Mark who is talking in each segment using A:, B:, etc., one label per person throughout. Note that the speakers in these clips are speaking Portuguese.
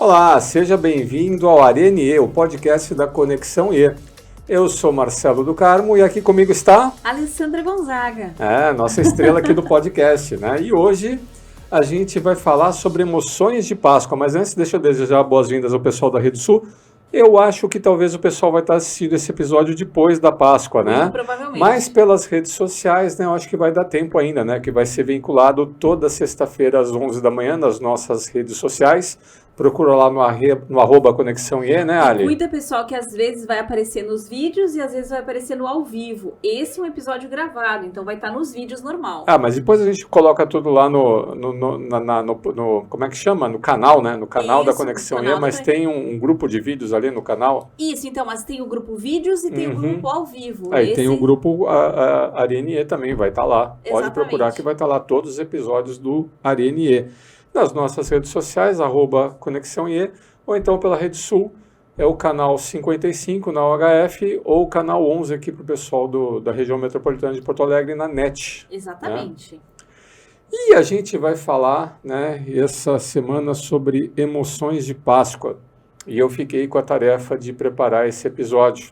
A: Olá, seja bem-vindo ao Arena E, o podcast da Conexão E. Eu sou Marcelo do Carmo e aqui comigo está...
B: Alessandra Gonzaga.
A: Nossa estrela aqui do podcast, né? E hoje a gente vai falar sobre emoções de Páscoa, mas antes deixa eu desejar boas-vindas ao pessoal da Rede Sul. Eu acho que talvez o pessoal vai estar assistindo esse episódio depois da Páscoa, né?
B: Muito provavelmente.
A: Mas pelas redes sociais, né? Eu acho que vai dar tempo ainda, né? Que vai ser vinculado toda sexta-feira às 11 da manhã nas nossas redes sociais. Procura lá no arroba Conexão IE, né, Ali?
B: Cuida, pessoal, que às vezes vai aparecer nos vídeos e às vezes vai aparecer no ao vivo. Esse é um episódio gravado, então vai estar nos vídeos normal.
A: Mas depois a gente coloca tudo lá no como é que chama? No canal, né? No canal da Conexão IE, mas tem um grupo de vídeos ali no canal.
B: Isso, então, mas tem o grupo vídeos e tem o grupo ao vivo.
A: Aí tem o grupo Arena E também, vai estar lá.
B: Exatamente.
A: Pode procurar que vai estar lá todos os episódios do Arena E. Nas nossas redes sociais, arroba Conexão IE, ou então pela Rede Sul, é o canal 55 na UHF, ou o canal 11 aqui para o pessoal da região metropolitana de Porto Alegre, na NET.
B: Exatamente.
A: Né? E a gente vai falar, né, essa semana sobre emoções de Páscoa. E eu fiquei com a tarefa de preparar esse episódio.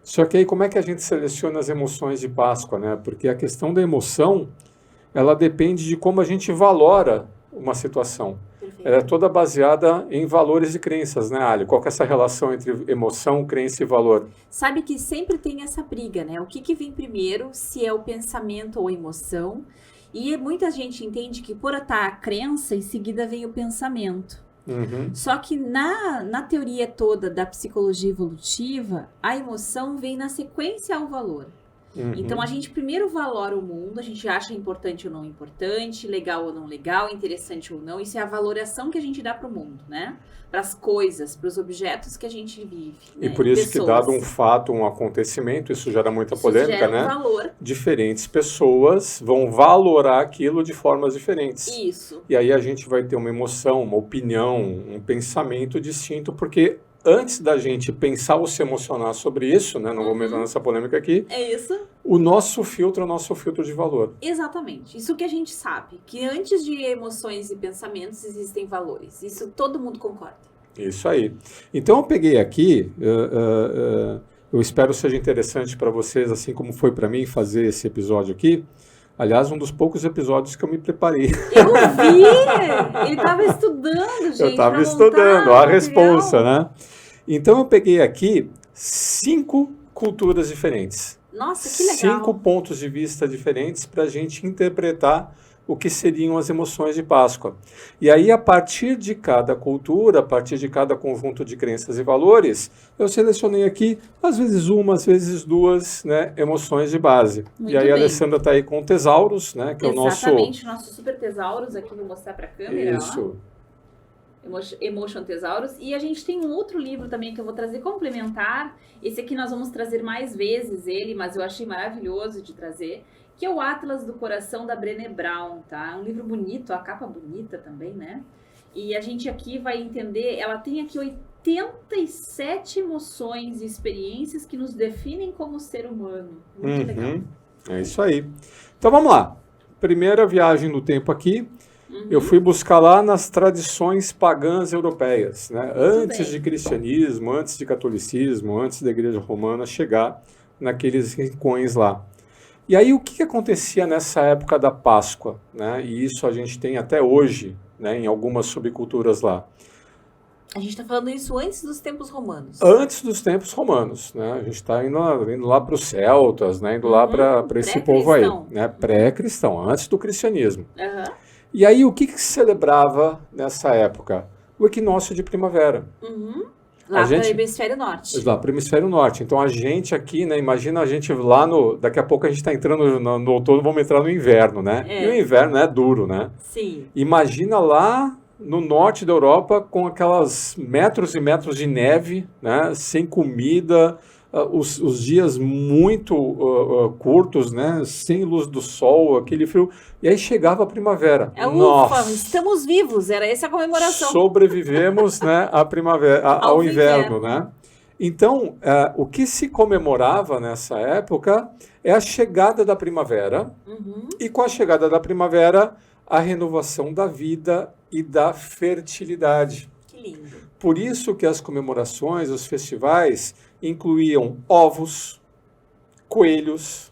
A: Só que aí como é que a gente seleciona as emoções de Páscoa, né? Porque a questão da emoção, ela depende de como a gente valora uma situação.
B: Perfeito.
A: Ela é toda baseada em valores e crenças, né, Ali? Qual que é essa relação entre emoção, crença e valor?
B: Sabe que sempre tem essa briga, né? O que vem primeiro, se é o pensamento ou a emoção. E muita gente entende que por estar a crença, em seguida vem o pensamento. Só que na teoria toda da psicologia evolutiva, a emoção vem na sequência ao valor. Então, a gente primeiro valora o mundo, a gente acha importante ou não importante, legal ou não legal, interessante ou não. Isso é a valoração que a gente dá para o mundo, né? Para as coisas, para os objetos que a gente vive.
A: E
B: né?
A: por isso
B: Pessoas.
A: que dado um fato, um acontecimento, isso gera muita polêmica,
B: gera
A: né?
B: Valor.
A: Diferentes pessoas vão valorar aquilo de formas diferentes.
B: Isso.
A: E aí a gente vai ter uma emoção, uma opinião, um pensamento distinto, porque antes da gente pensar ou se emocionar sobre isso, né, não vou entrar nessa polêmica aqui,
B: É isso.
A: o nosso filtro é o nosso filtro de valor.
B: Exatamente. Isso que a gente sabe, que antes de emoções e pensamentos existem valores. Isso todo mundo concorda.
A: Isso aí. Então eu peguei aqui, eu espero seja interessante para vocês, assim como foi para mim fazer esse episódio aqui. Aliás, um dos poucos episódios que eu me preparei.
B: Eu vi! Ele estava estudando, gente.
A: Eu estava estudando, a responsa, né? Então eu peguei aqui 5 culturas diferentes.
B: Nossa, que legal.
A: 5 pontos de vista diferentes para a gente interpretar o que seriam as emoções de Páscoa. E aí, a partir de cada cultura, a partir de cada conjunto de crenças e valores, eu selecionei aqui, às vezes uma, às vezes duas, né, emoções de base.
B: Muito
A: e aí
B: bem.
A: a Alessandra está aí com o Tesauros, né, que
B: Exatamente, nosso super tesauros, aqui vou mostrar para a câmera.
A: Isso.
B: Ó. Emotion Tesauros. E a gente tem um outro livro também que eu vou trazer complementar. Esse aqui nós vamos trazer mais vezes ele, mas eu achei maravilhoso de trazer, que é o Atlas do Coração, da Brené Brown, tá? Um livro bonito, a capa bonita também, né? E a gente aqui vai entender, ela tem aqui 87 emoções e experiências que nos definem como ser humano. Muito legal.
A: É isso aí. Então vamos lá. Primeira viagem no tempo aqui. Eu fui buscar lá nas tradições pagãs europeias, né? Antes de cristianismo, antes de catolicismo, antes da igreja romana chegar naqueles rincões lá. E aí o que acontecia nessa época da Páscoa, né? E isso a gente tem até hoje, né, em algumas subculturas lá.
B: A gente está falando isso antes dos tempos romanos.
A: Antes dos tempos romanos, né? A gente está indo lá para os celtas, né? Indo lá para esse povo aí, né? Pré-cristão, antes do cristianismo. E aí o que se celebrava nessa época? O equinócio de primavera.
B: Lá para o hemisfério norte.
A: Lá para o hemisfério norte. Então a gente aqui, né? Imagina a gente lá daqui a pouco a gente está entrando no outono, vamos entrar no inverno, né? E o inverno é duro, né?
B: Sim.
A: Imagina lá no norte da Europa com aquelas metros e metros de neve, né? Sem comida, os dias muito curtos, né? Sem luz do sol, aquele frio. E aí chegava a primavera.
B: Ufa, estamos vivos, era essa a comemoração.
A: Sobrevivemos, né, à primavera, ao inverno, né? Então, o que se comemorava nessa época é a chegada da primavera. E com a chegada da primavera, a renovação da vida e da fertilidade.
B: Que lindo.
A: Por isso que as comemorações, os festivais, incluíam ovos, coelhos,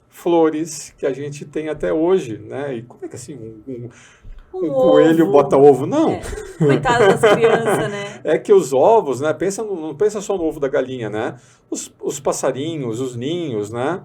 A: flores, que a gente tem até hoje, né? E como é que assim, um coelho bota ovo? Não.
B: Coitado das crianças, né?
A: É que os ovos, né? Não pensa só no ovo da galinha, né? Os passarinhos, os ninhos, né?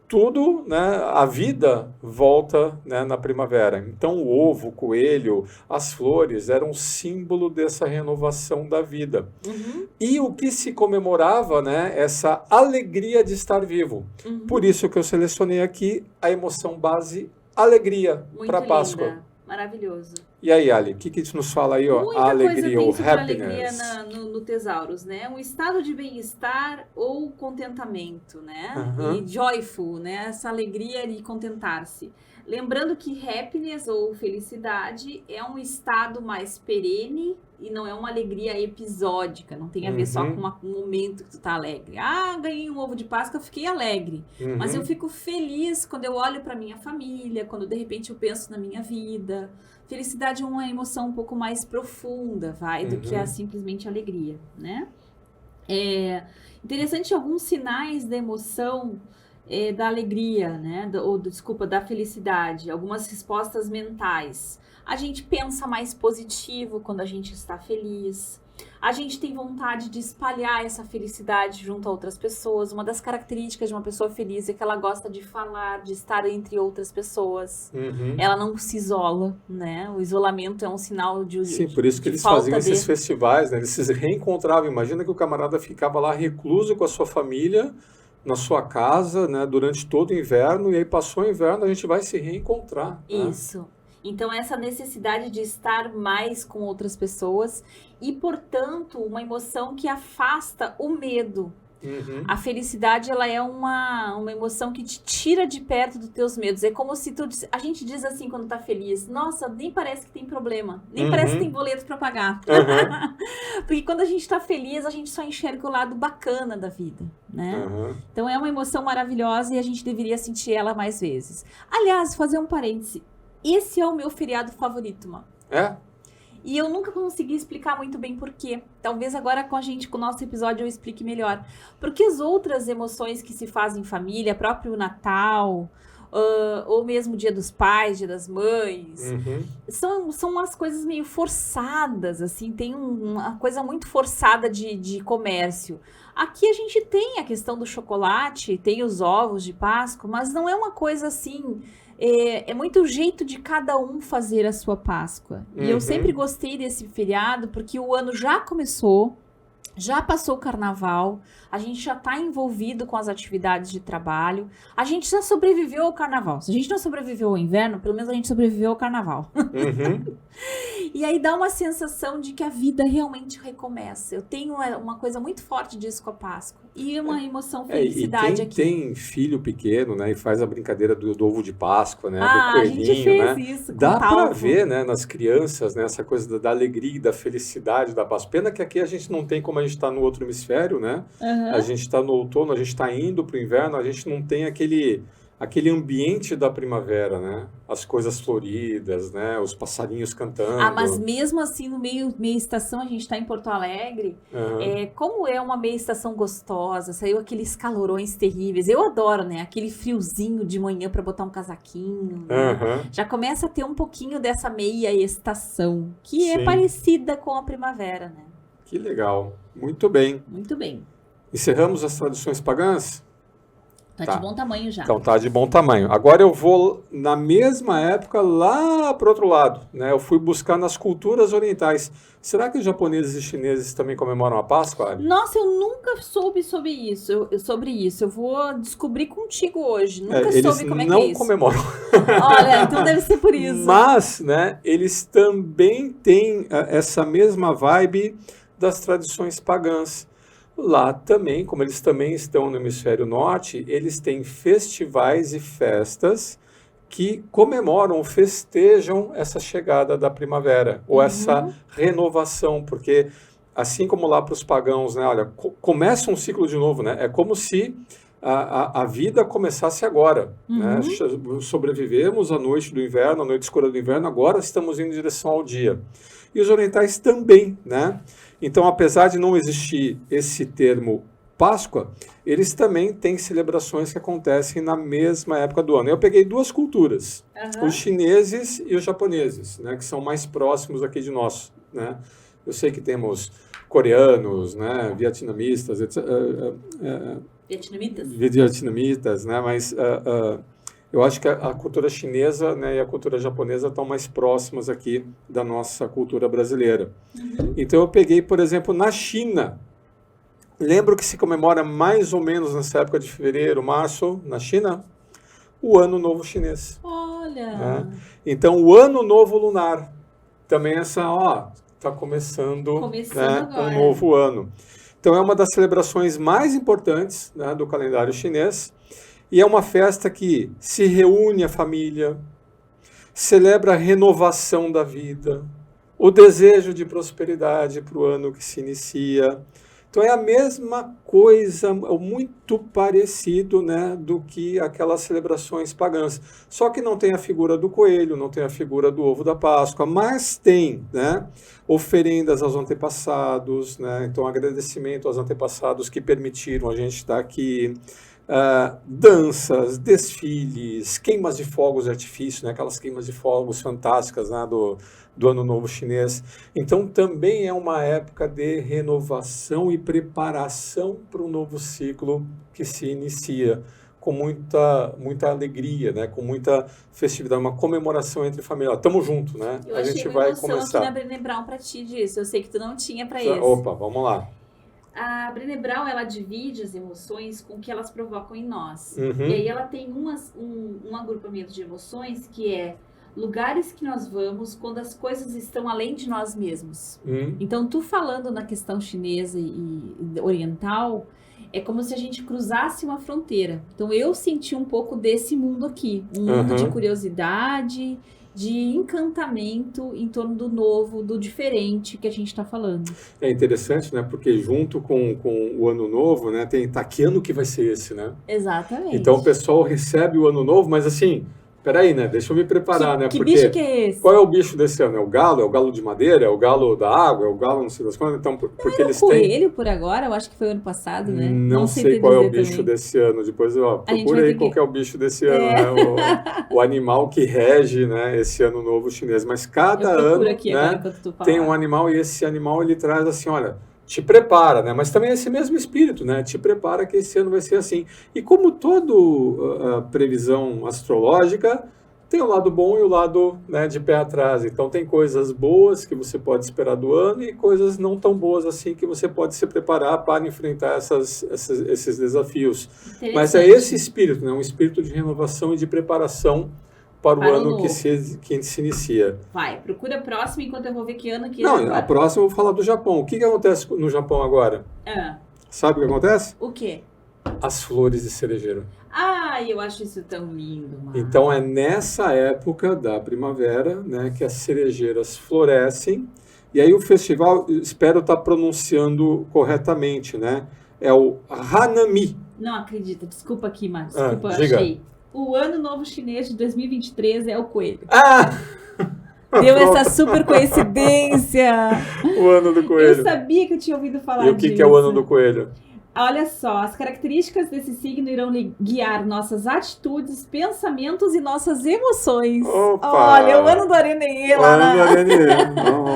A: Tudo, né? A vida volta, né, na primavera. Então o ovo, o coelho, as flores eram símbolo dessa renovação da vida.
B: Uhum.
A: E o que se comemorava, né? Essa alegria de estar vivo.
B: Uhum.
A: Por isso que eu selecionei aqui a emoção base alegria para Páscoa.
B: Linda. Maravilhoso.
A: E aí, Ali, o que nos fala aí, ó?
B: Muita
A: A alegria,
B: coisa tem
A: o
B: sobre
A: happiness.
B: alegria no Tesauros, né? Um estado de bem-estar ou contentamento, né?
A: Uhum.
B: E joyful, né? Essa alegria de contentar-se. Lembrando que happiness ou felicidade é um estado mais perene e não é uma alegria episódica. Não tem a ver só com um momento que tu tá alegre. Ah, ganhei um ovo de Páscoa, fiquei alegre. Mas eu fico feliz quando eu olho para minha família, quando de repente eu penso na minha vida. Felicidade é uma emoção um pouco mais profunda, do que simplesmente alegria, né? É interessante alguns sinais da emoção, da alegria, né? Da felicidade, algumas respostas mentais. A gente pensa mais positivo quando a gente está feliz. A gente tem vontade de espalhar essa felicidade junto a outras pessoas. Uma das características de uma pessoa feliz é que ela gosta de falar, de estar entre outras pessoas. Ela não se isola, né? O isolamento é um sinal de
A: Sim, por isso que eles faziam esses festivais, né? Eles se reencontravam. Imagina que o camarada ficava lá recluso com a sua família, na sua casa, né? Durante todo o inverno. E aí passou o inverno, a gente vai se reencontrar.
B: Isso. Né? Então, essa necessidade de estar mais com outras pessoas e, portanto, uma emoção que afasta o medo. A felicidade, ela é uma emoção que te tira de perto dos teus medos. É como se a gente diz assim quando tá feliz, nossa, nem parece que tem problema, nem parece que tem boleto para pagar. Porque quando a gente tá feliz, a gente só enxerga o lado bacana da vida, né? Então, é uma emoção maravilhosa e a gente deveria sentir ela mais vezes. Aliás, fazer um parêntese. Esse é o meu feriado favorito, mano.
A: É?
B: E eu nunca consegui explicar muito bem por quê. Talvez agora com o nosso episódio eu explique melhor. Porque as outras emoções que se fazem em família, próprio Natal, ou mesmo Dia dos Pais, Dia das Mães, são umas coisas meio forçadas, assim, tem uma coisa muito forçada de comércio. Aqui a gente tem a questão do chocolate, tem os ovos de Páscoa, mas não é uma coisa assim... É muito o jeito de cada um fazer a sua Páscoa. E eu sempre gostei desse feriado porque o ano já começou, já passou o carnaval, a gente já está envolvido com as atividades de trabalho, a gente já sobreviveu ao carnaval. Se a gente não sobreviveu ao inverno, pelo menos a gente sobreviveu ao carnaval. E aí dá uma sensação de que a vida realmente recomeça. Eu tenho uma coisa muito forte disso com a Páscoa. E uma emoção, felicidade
A: e
B: aqui.
A: Tem filho pequeno, né? E faz a brincadeira do ovo de Páscoa, né?
B: Ah,
A: do coelhinho,
B: a gente fez
A: né?
B: isso com
A: Dá
B: talco.
A: pra ver, né? Nas crianças, né? Essa coisa da alegria, da felicidade da Páscoa. Pena que aqui a gente não tem, como a gente tá no outro hemisfério, né? A gente tá no outono, a gente tá indo pro inverno, a gente não tem aquele ambiente da primavera, né? As coisas floridas, né? Os passarinhos cantando.
B: Ah, mas mesmo assim, no meia estação, a gente está em Porto Alegre, como é uma meia estação gostosa, saiu aqueles calorões terríveis. Eu adoro, né? Aquele friozinho de manhã para botar um casaquinho. Né? Já começa a ter um pouquinho dessa meia estação, que é parecida com a primavera, né?
A: Que legal. Muito bem.
B: Muito bem.
A: Encerramos as tradições pagãs?
B: Tá de bom tamanho já.
A: Então tá de bom tamanho. Agora eu vou, na mesma época, lá para o outro lado. Né? Eu fui buscar nas culturas orientais. Será que os japoneses e chineses também comemoram a Páscoa, Ali?
B: Nossa, eu nunca soube sobre isso. Eu vou descobrir contigo hoje. Nunca soube como é que é isso.
A: Eles não comemoram.
B: Olha, então deve ser por isso.
A: Mas, né, eles também têm essa mesma vibe das tradições pagãs. Lá também, como eles também estão no hemisfério norte, eles têm festivais e festas que comemoram, festejam essa chegada da primavera, ou essa renovação, porque assim como lá para os pagãos, né, olha, começa um ciclo de novo, né, é como se a vida começasse agora. Né? Sobrevivemos à noite do inverno, à noite escura do inverno, agora estamos indo em direção ao dia. E os orientais também, né? Então, apesar de não existir esse termo Páscoa, eles também têm celebrações que acontecem na mesma época do ano. Eu peguei duas culturas, os chineses e os japoneses, né, que são mais próximos aqui de nós. Né? Eu sei que temos coreanos, né, vietnamistas, etc. Vietnamitas, né, mas eu acho que a cultura chinesa, né, e a cultura japonesa estão mais próximas aqui da nossa cultura brasileira. Então eu peguei, por exemplo, na China. Lembro que se comemora mais ou menos nessa época de fevereiro, março, na China, o Ano Novo Chinês.
B: Olha!
A: Né? Então, o Ano Novo Lunar, também está começando né, um novo ano. Então, é uma das celebrações mais importantes, né, do calendário chinês, e é uma festa que se reúne a família, celebra a renovação da vida, o desejo de prosperidade para o ano que se inicia. Então é a mesma coisa, muito parecido, né, do que aquelas celebrações pagãs. Só que não tem a figura do coelho, não tem a figura do ovo da Páscoa, mas tem, né, oferendas aos antepassados, né, então agradecimento aos antepassados que permitiram a gente estar aqui, danças, desfiles, queimas de fogos de artifício, né, aquelas queimas de fogos fantásticas, né, do Ano Novo Chinês. Então, também é uma época de renovação e preparação para um novo ciclo que se inicia com muita alegria, né? Com muita festividade, uma comemoração entre família. Estamos juntos, né?
B: A gente vai começar. Eu achei uma Brené Brown para ti disso. Eu sei que tu não tinha para esse.
A: Opa, vamos lá.
B: A Brené Brown, ela divide as emoções com o que elas provocam em nós. E aí ela tem um agrupamento de emoções que é lugares que nós vamos quando as coisas estão além de nós mesmos. Então, tu falando na questão chinesa e oriental, é como se a gente cruzasse uma fronteira. Então, eu senti um pouco desse mundo aqui. Um mundo de curiosidade, de encantamento em torno do novo, do diferente que a gente está falando.
A: É interessante, né? Porque junto com o Ano Novo, né? Tá que ano que vai ser esse, né?
B: Exatamente.
A: Então, o pessoal recebe o Ano Novo, mas assim... Peraí, né? Deixa eu me preparar, né?
B: Que
A: Porque
B: bicho que é esse?
A: Qual é o bicho desse ano? É o galo? É o galo de madeira? É o galo da água? É o galo não sei das quantas? Então, porque eles têm...
B: coelho por agora? Eu acho que foi ano passado, né?
A: Não sei qual é o bicho desse ano. Depois, procura aí qual que é o bicho desse ano, né? O animal que rege, né, esse Ano Novo Chinês. Mas cada ano,
B: aqui
A: né,
B: agora,
A: tem um animal e esse animal ele traz assim, olha... Te prepara, né? Mas também é esse mesmo espírito, né? Te prepara que esse ano vai ser assim. E como toda previsão astrológica, tem o lado bom e o lado, né, de pé atrás. Então tem coisas boas que você pode esperar do ano e coisas não tão boas assim que você pode se preparar para enfrentar esses desafios. Mas é esse espírito, né? Um espírito de renovação e de preparação para o ano que se inicia.
B: Vai, procura a próxima enquanto eu vou ver que ano que é.
A: Não, a próxima eu vou falar do Japão. O que acontece no Japão agora? Sabe o que acontece?
B: O quê?
A: As flores de cerejeira.
B: Ai, eu acho isso tão lindo, mano.
A: Então é nessa época da primavera, né, que as cerejeiras florescem. E aí o festival, espero estar pronunciando corretamente, né? É o Hanami.
B: Não acredito, desculpa aqui, Marcos. Desculpa,
A: diga.
B: Achei. O Ano Novo Chinês de 2023 é o coelho.
A: Pronto.
B: Deu essa super coincidência.
A: O ano do coelho.
B: Eu sabia que eu tinha ouvido falar disso.
A: E o que é o ano do coelho?
B: Olha só, as características desse signo irão guiar nossas atitudes, pensamentos e nossas emoções.
A: Opa!
B: Olha, o ano do Arenê lá.
A: O ano do Arenê.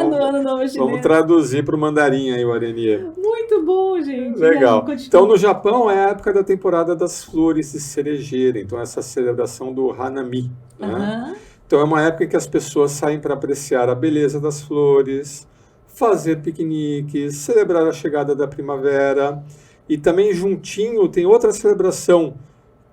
B: No Ano Novo Chinês.
A: Vamos traduzir para o mandarim aí o Arenê.
B: Muito bom, gente.
A: Legal. Então, no Japão é a época da temporada das flores de cerejeira. Então, essa celebração do Hanami. Né? Então, é uma época em que as pessoas saem para apreciar a beleza das flores, fazer piqueniques, celebrar a chegada da primavera. E também juntinho tem outra celebração,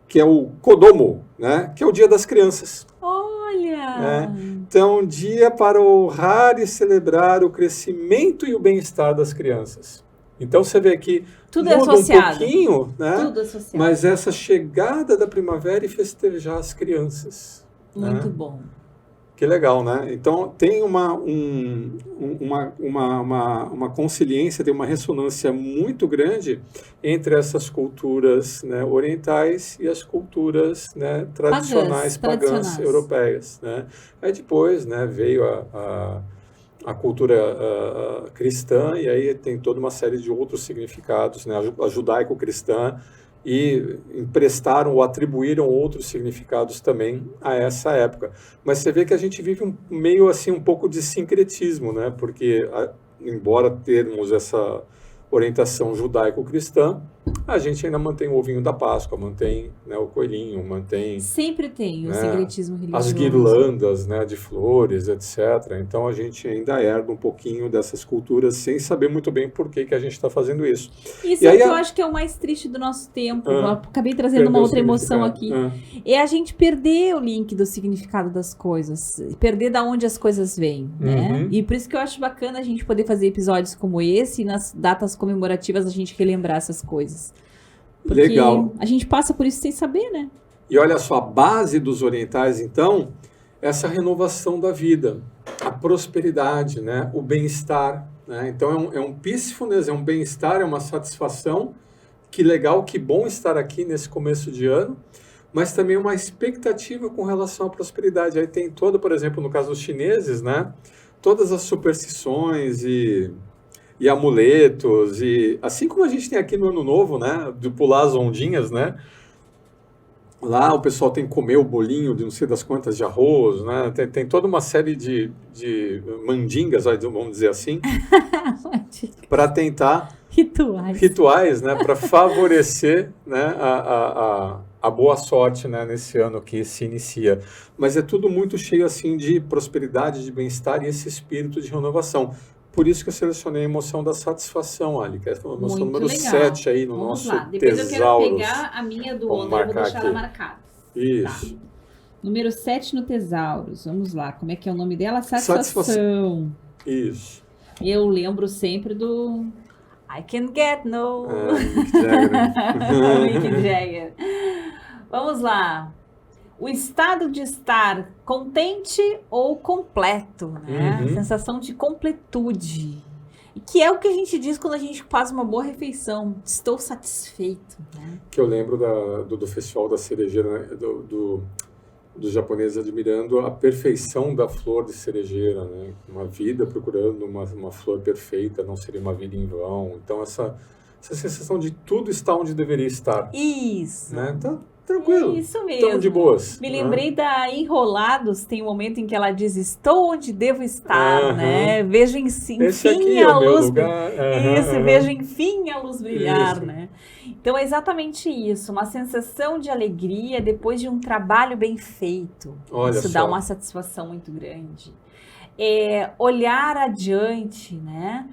A: que é o Kodomo, né? Que é o Dia das Crianças.
B: Olha!
A: Né? Então, um dia para honrar e celebrar o crescimento e o bem-estar das crianças. Então, você vê que
B: tudo
A: muda
B: é associado.
A: Um pouquinho, né?
B: Tudo associado.
A: Mas essa chegada da primavera e festejar as crianças.
B: Muito
A: né?
B: bom.
A: Que legal, né? Então tem uma consciência, tem uma ressonância muito grande entre essas culturas, né, orientais e as culturas, né, tradicionais pagãs europeias, né? Aí depois, né, veio a cultura cristã, e aí tem toda uma série de outros significados, né, a judaico-cristã, e emprestaram ou atribuíram outros significados também a essa época. Mas você vê que a gente vive meio assim um pouco de sincretismo, né? Porque embora termos essa orientação judaico-cristã, a gente ainda mantém o ovinho da Páscoa, mantém, né, o coelhinho, mantém...
B: Sempre tem, né, o sincretismo religioso.
A: As guirlandas, né, de flores, etc. Então a gente ainda herda um pouquinho dessas culturas sem saber muito bem por que a gente está fazendo isso.
B: Isso é o que eu acho que é o mais triste do nosso tempo. Eu acabei trazendo uma outra emoção aqui. É a gente perder o link do significado das coisas. Perder da onde as coisas vêm, né? E por isso que eu acho bacana a gente poder fazer episódios como esse e nas datas comemorativas a gente relembrar essas coisas. Porque
A: legal.
B: A gente passa por isso sem saber, né?
A: E olha só, a base dos orientais, então, essa renovação da vida, a prosperidade, né? O bem-estar, né? Então é um peacefulness, é um bem-estar, é uma satisfação. Que legal, que bom estar aqui nesse começo de ano, mas também uma expectativa com relação à prosperidade. Aí tem toda, por exemplo, no caso dos chineses, né? Todas as superstições e amuletos, e assim como a gente tem aqui no Ano Novo, né, de pular as ondinhas, né, lá o pessoal tem que comer o bolinho de não sei das quantas de arroz, né, tem toda uma série de mandingas, vamos dizer assim, para tentar... Rituais, né, para favorecer, né, a boa sorte, né, nesse ano que se inicia. Mas é tudo muito cheio, assim, de prosperidade, de bem-estar e esse espírito de renovação. Por isso que eu selecionei a emoção da satisfação, Ali, que é a emoção muito número legal. 7 aí no
B: Vamos
A: nosso
B: lá. Depois
A: tesauros.
B: Eu quero pegar a minha do Onda, eu vou deixar
A: aqui.
B: ela marcada.
A: Isso.
B: Tá. Número 7 no Tesauros. Vamos lá. Como é que é o nome dela? Satisfação.
A: Isso.
B: Eu lembro sempre do... I Can't Get No. Mick Jagger. Vamos lá. O estado de estar contente ou completo, né? Sensação de completude. E que é o que a gente diz quando a gente faz uma boa refeição. Estou satisfeito, né?
A: Que eu lembro do festival da cerejeira, né? Dos japoneses admirando a perfeição da flor de cerejeira, né? Uma vida procurando uma flor perfeita, não seria uma vida em vão. Então essa sensação de tudo está onde deveria estar.
B: Isso.
A: Né? Então, tranquilo.
B: Isso mesmo.
A: Estamos de boas.
B: Me lembrei da Enrolados, tem um momento em que ela diz, estou onde devo estar, né? Vejo enfim a luz. Vejo enfim a luz brilhar, né? Então é exatamente isso, uma sensação de alegria depois de um trabalho bem feito.
A: Olha
B: isso
A: só.
B: dá uma satisfação muito grande. Olhar adiante, né?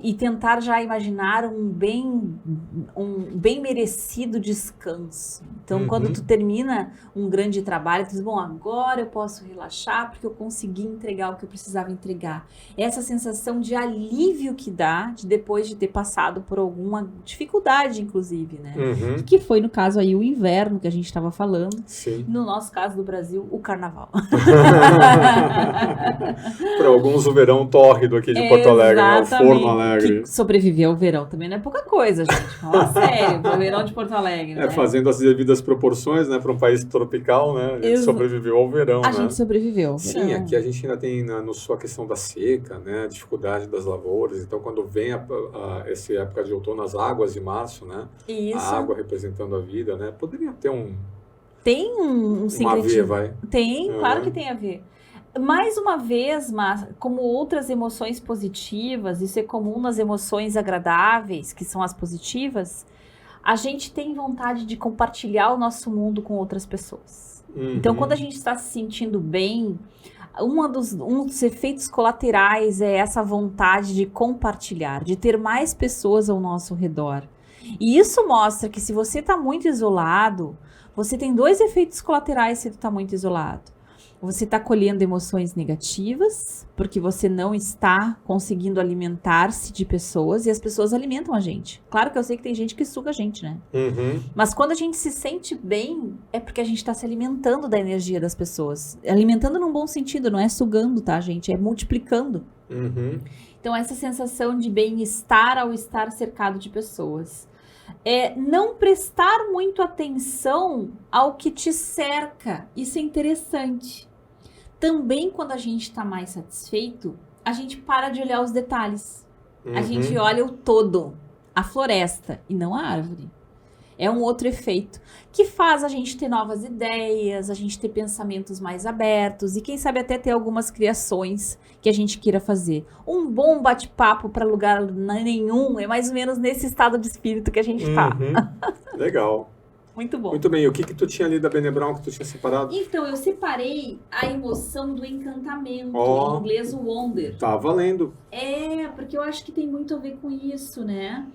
B: E tentar já imaginar um bem merecido descanso. Então, quando tu termina um grande trabalho, tu diz, bom, agora eu posso relaxar porque eu consegui entregar o que eu precisava entregar. Essa sensação de alívio que dá depois de ter passado por alguma dificuldade, inclusive, né? Que foi, no caso aí, o inverno que a gente estava falando.
A: Sim.
B: No nosso caso do Brasil, o carnaval.
A: Para alguns, o verão tórrido aqui de Porto Alegre, né? O Forno Alegre.
B: Que sobreviver ao verão também não é pouca coisa, gente. Fala sério, o verão de Porto Alegre. Né?
A: Fazendo as devidas proporções, né? Para um país tropical, né? A gente sobreviveu ao verão,
B: A gente sobreviveu.
A: Sim, aqui a gente ainda tem no sul a questão da seca, né? A dificuldade das lavouras. Então, quando vem essa época de outono, as águas de março, né?
B: Isso.
A: A água representando a vida, né? Poderia ter
B: Tem um
A: a ver,
B: Tem, claro que tem a ver. Mais uma vez, mas como outras emoções positivas, isso é comum nas emoções agradáveis, que são as positivas, a gente tem vontade de compartilhar o nosso mundo com outras pessoas. Então, quando a gente está se sentindo bem, um dos efeitos colaterais é essa vontade de compartilhar, de ter mais pessoas ao nosso redor. E isso mostra que se você está muito isolado, você tem 2 efeitos colaterais se você está muito isolado. Você está colhendo emoções negativas, porque você não está conseguindo alimentar-se de pessoas, e as pessoas alimentam a gente. Claro que eu sei que tem gente que suga a gente, né?
A: Uhum.
B: Mas quando a gente se sente bem, é porque a gente está se alimentando da energia das pessoas. Alimentando num bom sentido, não é sugando, tá, gente? É multiplicando.
A: Uhum.
B: Então, essa sensação de bem-estar ao estar cercado de pessoas. É não prestar muito atenção ao que te cerca. Isso é interessante. Também, quando a gente está mais satisfeito, a gente para de olhar os detalhes. A gente olha o todo, a floresta, e não a árvore. É um outro efeito que faz a gente ter novas ideias, a gente ter pensamentos mais abertos e quem sabe até ter algumas criações que a gente queira fazer. Um bom bate-papo para lugar nenhum é mais ou menos nesse estado de espírito que a gente tá.
A: Legal.
B: Muito bom.
A: Muito bem. E o que tu tinha ali da Brené Brown que tu tinha separado?
B: Então, eu separei a emoção do encantamento, em inglês o wonder.
A: Tá valendo.
B: Porque eu acho que tem muito a ver com isso, né?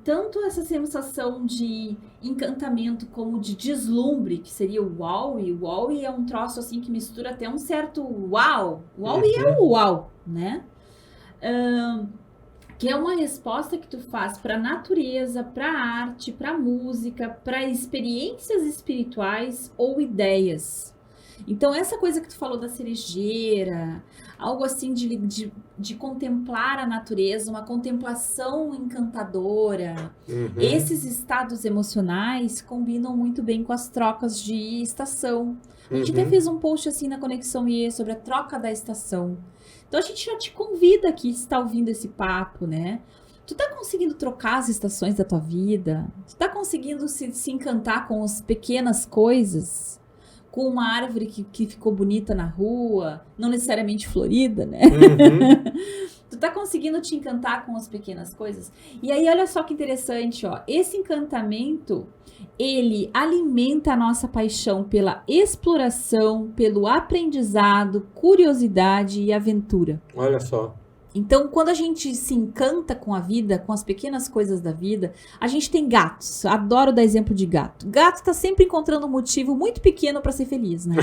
B: Tanto essa sensação de encantamento como de deslumbre, que seria o wow, e o wow é um troço assim que mistura até um certo uau. Wow é o uau, né? Que é uma resposta que tu faz para a natureza, para a arte, para a música, para experiências espirituais ou ideias. Então, essa coisa que tu falou da cerejeira, algo assim de contemplar a natureza, uma contemplação encantadora. Esses estados emocionais combinam muito bem com as trocas de estação. A gente até fez um post assim na Conexão IE sobre a troca da estação. Então, a gente já te convida aqui, se está ouvindo esse papo, né? Tu tá conseguindo trocar as estações da tua vida? Tu tá conseguindo se encantar com as pequenas coisas? Com uma árvore que ficou bonita na rua, não necessariamente florida, né? Tu tá conseguindo te encantar com as pequenas coisas? E aí, olha só que interessante, ó. Esse encantamento, ele alimenta a nossa paixão pela exploração, pelo aprendizado, curiosidade e aventura.
A: Olha só.
B: Então, quando a gente se encanta com a vida, com as pequenas coisas da vida, a gente tem gatos. Adoro dar exemplo de gato. Gato tá sempre encontrando um motivo muito pequeno para ser feliz, né?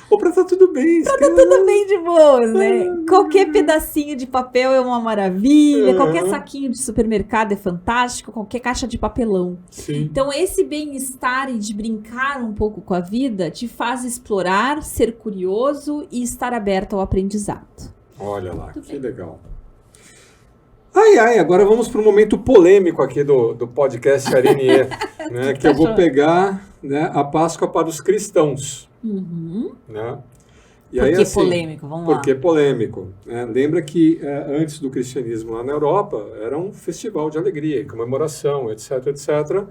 A: Ou pra tá tudo bem.
B: Pra tá tudo bem de boas, né? Qualquer pedacinho de papel é uma maravilha, qualquer saquinho de supermercado é fantástico, qualquer caixa de papelão.
A: Sim.
B: Então, esse bem-estar e de brincar um pouco com a vida te faz explorar, ser curioso e estar aberto ao aprendizado.
A: Olha lá, que legal. Agora vamos para um momento polêmico aqui do podcast Arinier, né, que eu vou pegar, né, a Páscoa para os cristãos. Né? E
B: por que assim, polêmico? Vamos lá.
A: Por que polêmico? Lembra que antes do cristianismo lá na Europa, era um festival de alegria, comemoração, etc, etc.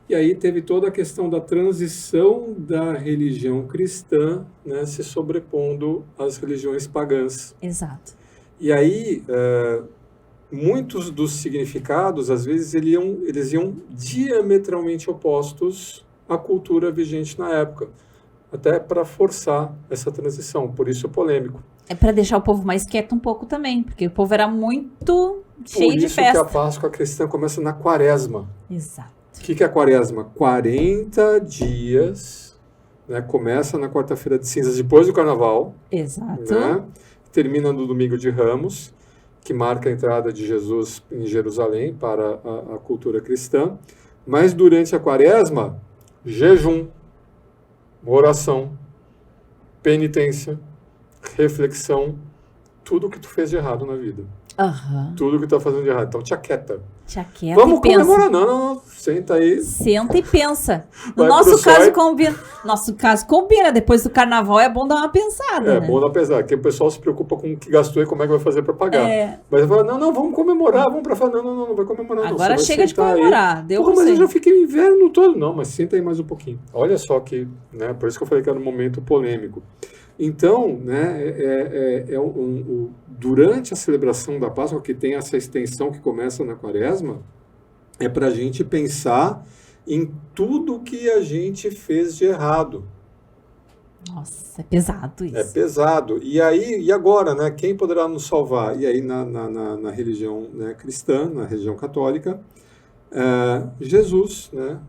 A: E aí teve toda a questão da transição da religião cristã, né, se sobrepondo às religiões pagãs.
B: Exato.
A: E aí, muitos dos significados, às vezes, eles iam diametralmente opostos à cultura vigente na época, até para forçar essa transição, por isso é polêmico.
B: É para deixar o povo mais quieto um pouco também, porque o povo era muito cheio de festa.
A: Por isso que a Páscoa cristã começa na Quaresma.
B: Exato.
A: O que é a Quaresma? 40 dias, né, começa na quarta-feira de cinzas, depois do Carnaval.
B: Exato.
A: Né, termina no Domingo de Ramos, que marca a entrada de Jesus em Jerusalém para a cultura cristã. Mas durante a Quaresma, jejum, oração, penitência, reflexão, tudo que tu fez de errado na vida. Tudo que tu tá fazendo de errado. Então te aquieta.
B: Te aquieta.
A: Vamos comemorar. Não. Senta aí.
B: Senta e pensa. No nosso caso combina. Nosso caso combina. Depois do carnaval é bom dar uma pensada.
A: Bom dar uma pensada. Porque o pessoal se preocupa com o que gastou e como é que vai fazer para pagar. Mas vai falar, não, vamos comemorar, vamos para falar. Não vai comemorar.
B: Agora chega de comemorar.
A: Aí. Deu mas eu já fiquei o inverno todo. Não, mas senta aí mais um pouquinho. Olha só que, né? Por isso que eu falei que era um momento polêmico. Então, né, durante a celebração da Páscoa, que tem essa extensão que começa na Quaresma, é para a gente pensar em tudo que a gente fez de errado.
B: Nossa, é pesado isso.
A: É pesado. E aí, e agora, né, quem poderá nos salvar? E aí, na religião, né, cristã, na religião católica, Jesus, né,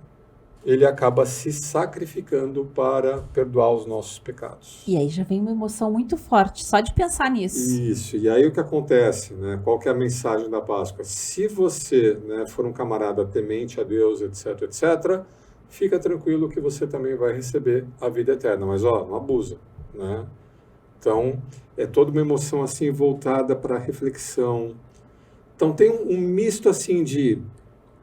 A: ele acaba se sacrificando para perdoar os nossos pecados.
B: E aí já vem uma emoção muito forte, só de pensar nisso.
A: Isso, e aí o que acontece, né? Qual que é a mensagem da Páscoa? Se você, né, for um camarada temente a Deus, etc, etc, fica tranquilo que você também vai receber a vida eterna, mas não abusa, né? Então, é toda uma emoção assim voltada para a reflexão. Então tem um misto assim de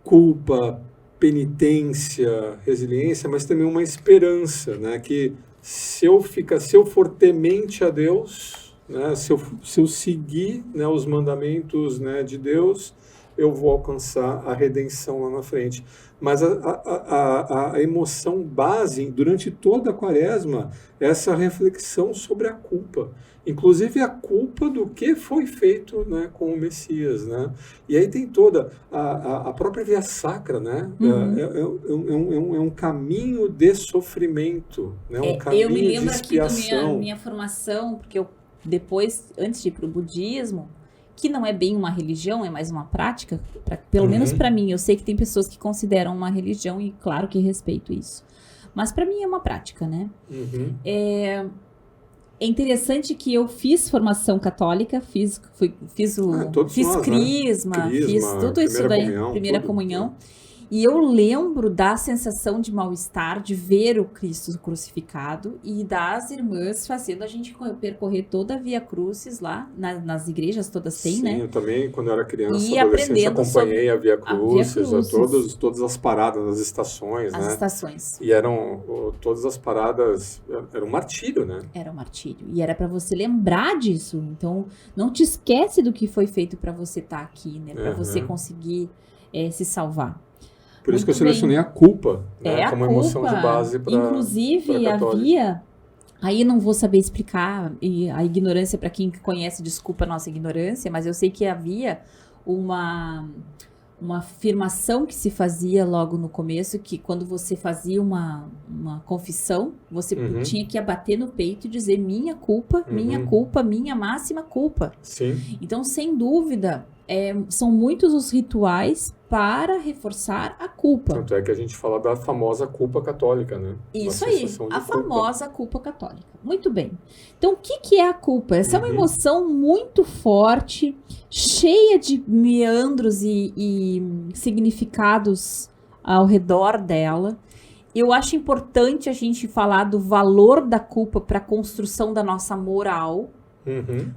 A: culpa, penitência, resiliência, mas também uma esperança, né? Que se eu for temente a Deus, né? Se eu seguir, né, os mandamentos, né, de Deus, eu vou alcançar a redenção lá na frente. Mas a emoção base durante toda a Quaresma é essa reflexão sobre a culpa. Inclusive a culpa do que foi feito, né, com o Messias, né? E aí tem toda a própria via sacra, né? É um caminho de sofrimento, né? Um caminho
B: eu me lembro
A: de expiação.
B: aqui da minha formação, porque eu depois, antes de ir para o budismo, que não é bem uma religião, é mais uma prática, pelo menos para mim, eu sei que tem pessoas que consideram uma religião e claro que respeito isso. Mas para mim é uma prática, né? É interessante que eu fiz formação católica, fiz crisma, né? Fiz tudo isso daí, primeira comunhão. E eu lembro da sensação de mal-estar de ver o Cristo crucificado e das irmãs fazendo a gente percorrer toda a Via Crucis lá, nas igrejas todas tem, né?
A: Sim, eu também, quando eu era criança,
B: e
A: adolescente, acompanhei a Via Crucis, todas as paradas, as estações,
B: as
A: né?
B: estações.
A: E todas as paradas, era um martírio, né?
B: Era um martírio. E era para você lembrar disso. Então, não te esquece do que foi feito para você estar aqui, né? Para você conseguir se salvar.
A: Por isso que eu selecionei a culpa, né, como emoção de base para
B: inclusive, havia... Aí não vou saber explicar, e a ignorância, para quem conhece, desculpa a nossa ignorância, mas eu sei que havia uma afirmação que se fazia logo no começo, que quando você fazia uma confissão, você tinha que abater no peito e dizer minha culpa, minha máxima culpa.
A: Sim.
B: Então, sem dúvida, são muitos os rituais para reforçar a culpa.
A: Tanto é que a gente fala da famosa culpa católica, né?
B: Isso aí, a famosa culpa católica. Muito bem. Então, o que é a culpa? Essa é uma emoção muito forte, cheia de meandros e significados ao redor dela. Eu acho importante a gente falar do valor da culpa para a construção da nossa moral,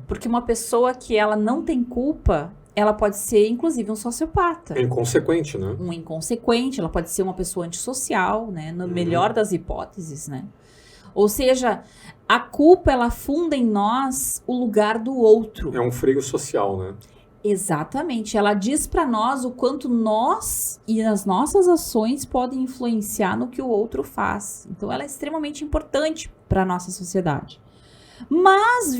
B: porque uma pessoa que ela não tem culpa, ela pode ser, inclusive, um sociopata.
A: Inconsequente, né?
B: Um inconsequente, ela pode ser uma pessoa antissocial, né? No melhor das hipóteses, né? Ou seja, a culpa, ela funda em nós o lugar do outro.
A: É um freio social, né?
B: Exatamente. Ela diz para nós o quanto nós e as nossas ações podem influenciar no que o outro faz. Então, ela é extremamente importante para a nossa sociedade. Mas,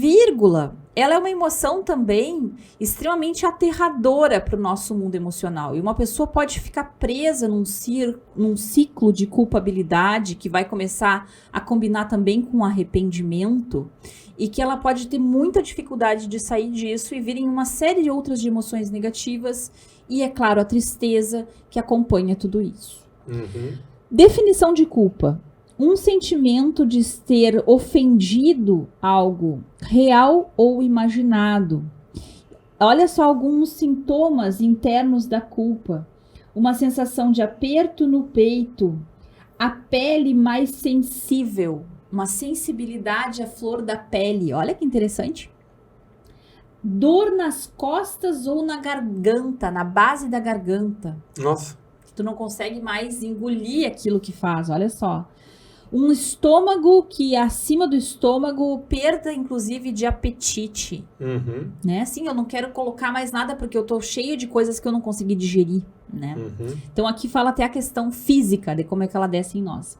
B: ela é uma emoção também extremamente aterradora para o nosso mundo emocional. E uma pessoa pode ficar presa num ciclo de culpabilidade que vai começar a combinar também com arrependimento e que ela pode ter muita dificuldade de sair disso e virem uma série de outras de emoções negativas e, é claro, a tristeza que acompanha tudo isso. Definição de culpa. Um sentimento de ter ofendido algo real ou imaginado. Olha só alguns sintomas internos da culpa. Uma sensação de aperto no peito, a pele mais sensível, uma sensibilidade à flor da pele. Olha que interessante. Dor nas costas ou na garganta, na base da garganta.
A: Nossa.
B: Tu não consegue mais engolir aquilo que faz, olha só. Um estômago que, acima do estômago, perda, inclusive, de apetite. Né? Assim, eu não quero colocar mais nada porque eu tô cheio de coisas que eu não consegui digerir, né? Então, aqui fala até a questão física de como é que ela desce em nós.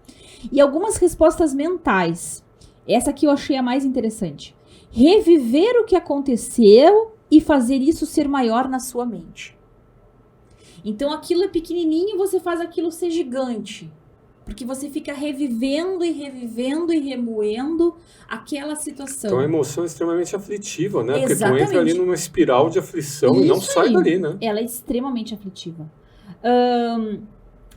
B: E algumas respostas mentais. Essa aqui eu achei a mais interessante. Reviver o que aconteceu e fazer isso ser maior na sua mente. Então, aquilo é pequenininho e você faz aquilo ser gigante. Porque você fica revivendo e remoendo aquela situação.
A: Então, é uma emoção extremamente aflitiva, né? Exatamente. Porque tu entra ali numa espiral de aflição e não sai dali, né?
B: Ela é extremamente aflitiva.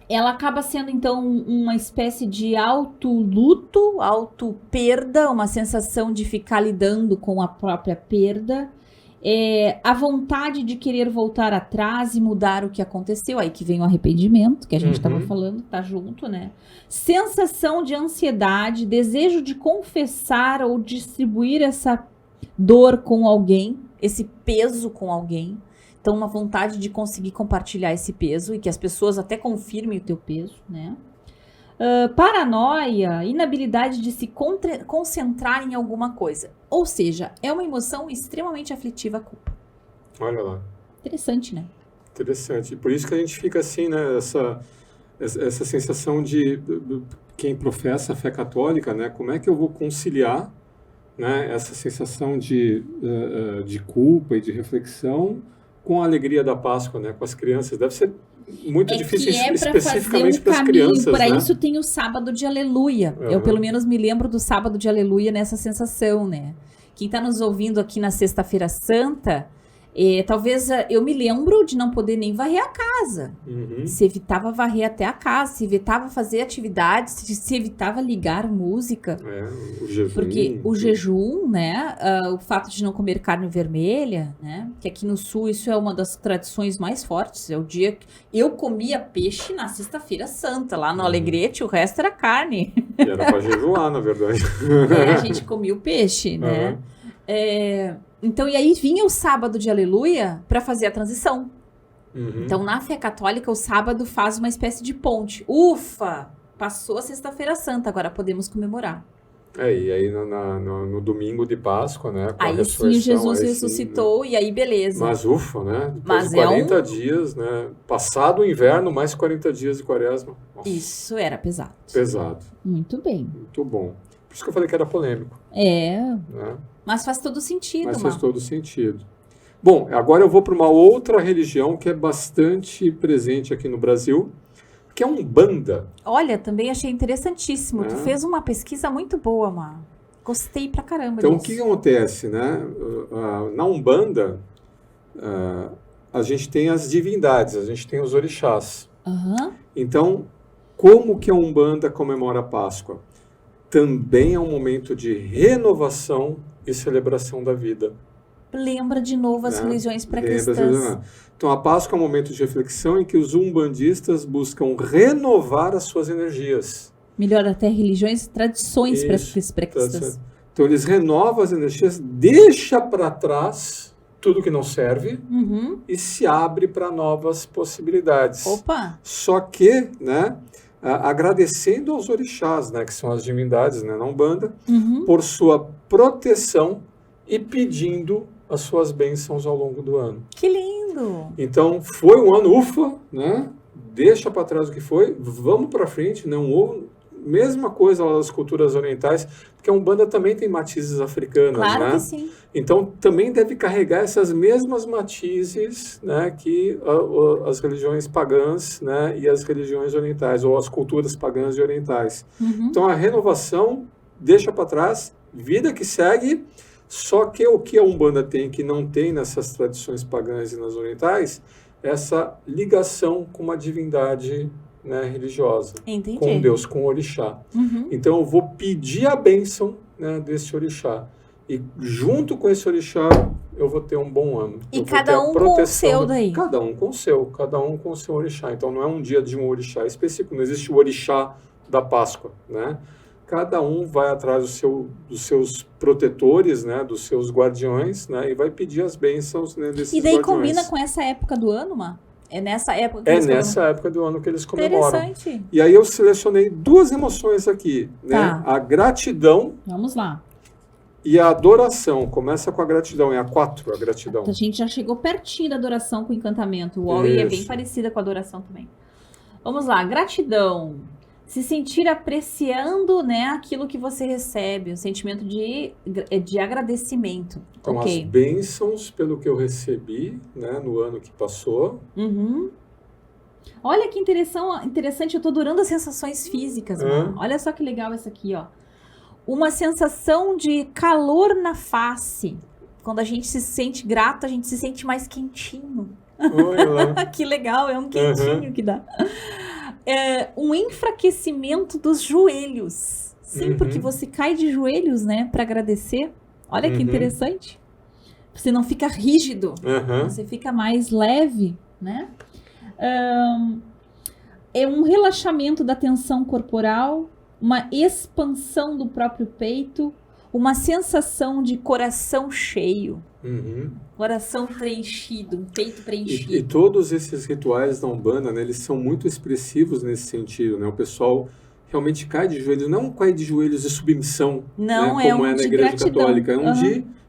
B: ela acaba sendo, então, uma espécie de auto-luto, auto-perda, uma sensação de ficar lidando com a própria perda. A vontade de querer voltar atrás e mudar o que aconteceu. Aí que vem o arrependimento, que a gente estava falando, tá junto, né? Sensação de ansiedade, desejo de confessar ou distribuir essa dor com alguém, esse peso com alguém. Então, uma vontade de conseguir compartilhar esse peso e que as pessoas até confirmem o teu peso, né? Paranoia, inabilidade de se concentrar em alguma coisa. Ou seja, é uma emoção extremamente aflitiva a culpa.
A: Olha lá.
B: Interessante, né?
A: Interessante. Por isso que a gente fica assim, né? Essa sensação de quem professa a fé católica, né? Como é que eu vou conciliar, né, essa sensação de culpa e de reflexão com a alegria da Páscoa, né? Com as crianças. Deve ser muito difícil, especificamente para as crianças,
B: para
A: né?
B: isso tem o sábado de aleluia. Eu, pelo menos, me lembro do sábado de aleluia nessa sensação, né? Quem está nos ouvindo aqui na Sexta-feira Santa, talvez eu me lembro de não poder nem varrer a casa. Se evitava varrer até a casa, se evitava fazer atividades, se evitava ligar música.
A: O jejum.
B: Porque o jejum, né? O fato de não comer carne vermelha, né? Que aqui no Sul isso é uma das tradições mais fortes. É o dia que eu comia peixe na Sexta-feira Santa. Lá no Alegrete o resto era carne.
A: E era para jejuar, na verdade.
B: A gente comia o peixe, né? Então, e aí vinha o sábado de aleluia para fazer a transição. Então, na fé católica, o sábado faz uma espécie de ponte. Ufa! Passou a Sexta-feira Santa, agora podemos comemorar.
A: E aí no domingo de Páscoa, né? Com
B: aí sim Jesus ressuscitou, né? E aí beleza.
A: Mas ufa, né? Depois de 40 dias, né? Passado o inverno, mais 40 dias de quaresma. Nossa.
B: Isso era pesado.
A: Pesado.
B: Muito bem.
A: Muito bom. Por isso que eu falei que era polêmico.
B: Né?
A: Mas
B: faz todo sentido,
A: faz todo sentido. Bom, agora eu vou para uma outra religião que é bastante presente aqui no Brasil, que é a Umbanda.
B: Olha, também achei interessantíssimo. Tu fez uma pesquisa muito boa, Mar. Gostei pra caramba
A: então,
B: disso.
A: O que acontece, né? Na Umbanda, a gente tem as divindades, a gente tem os orixás. Então, como que a Umbanda comemora a Páscoa? Também é um momento de renovação e celebração da vida.
B: Lembra de novo as religiões pré-cristãs.
A: Então, a Páscoa é um momento de reflexão em que os umbandistas buscam renovar as suas energias.
B: Melhor, até religiões e tradições pré-cristãs.
A: Então, eles renovam as energias, deixa para trás tudo que não serve e se abre para novas possibilidades.
B: Opa!
A: Só que, né, agradecendo aos orixás, né, que são as divindades, né, na Umbanda, por sua proteção e pedindo as suas bênçãos ao longo do ano.
B: Que lindo!
A: Então, foi um ano, ufa, né? Deixa para trás o que foi, vamos para frente, não mesma coisa lá das culturas orientais, porque a Umbanda também tem matizes africanas,
B: claro,
A: né?
B: Que sim.
A: Então, também deve carregar essas mesmas matizes, né, que as religiões pagãs, né, e as religiões orientais, ou as culturas pagãs e orientais. Então, a renovação deixa para trás, vida que segue. Só que o que a Umbanda tem, que não tem nessas tradições pagãs e nas orientais, essa ligação com uma divindade, né, religiosa.
B: Entendi.
A: Com Deus, com o orixá. Então eu vou pedir a bênção, né, desse orixá. E junto com esse orixá, eu vou ter um bom ano.
B: E cada um com o seu daí?
A: Cada um com o seu orixá. Então não é um dia de um orixá específico, não existe o orixá da Páscoa, né? Cada um vai atrás dos seus protetores, né, dos seus guardiões, né, e vai pedir as bênçãos, né, desses guardiões.
B: E daí combina com essa época do ano, Mar? É nessa época que
A: época do ano que eles comemoram.
B: Interessante.
A: E aí eu selecionei duas emoções aqui, né? A gratidão.
B: Vamos lá.
A: E a adoração. Começa com a gratidão, é a 4, a gratidão.
B: A gente já chegou pertinho da adoração com o encantamento. O Oi é bem parecida com a adoração também. Vamos lá, gratidão. Se sentir apreciando, né, aquilo que você recebe, o sentimento de agradecimento.
A: Então, as bênçãos pelo que eu recebi, né, no ano que passou.
B: Olha que interessante, eu tô adorando as sensações físicas, mano. Olha só que legal essa aqui, ó. Uma sensação de calor na face. Quando a gente se sente grato, a gente se sente mais quentinho.
A: Olha lá.
B: Que legal, é um quentinho que dá. um enfraquecimento dos joelhos. Sim, porque você cai de joelhos, né, para agradecer. Olha que interessante. Você não fica rígido, você fica mais leve, né? É um relaxamento da tensão corporal, uma expansão do próprio peito, uma sensação de coração cheio, coração preenchido, um peito preenchido.
A: E todos esses rituais da Umbanda, né, eles são muito expressivos nesse sentido, né? O pessoal realmente cai de joelhos, não cai de joelhos de submissão,
B: não,
A: né, como é na Igreja
B: gratidão.
A: Católica, é um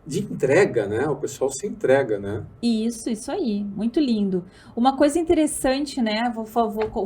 A: de entrega, né? O pessoal se entrega, né?
B: Isso aí, muito lindo. Uma coisa interessante, né? Vou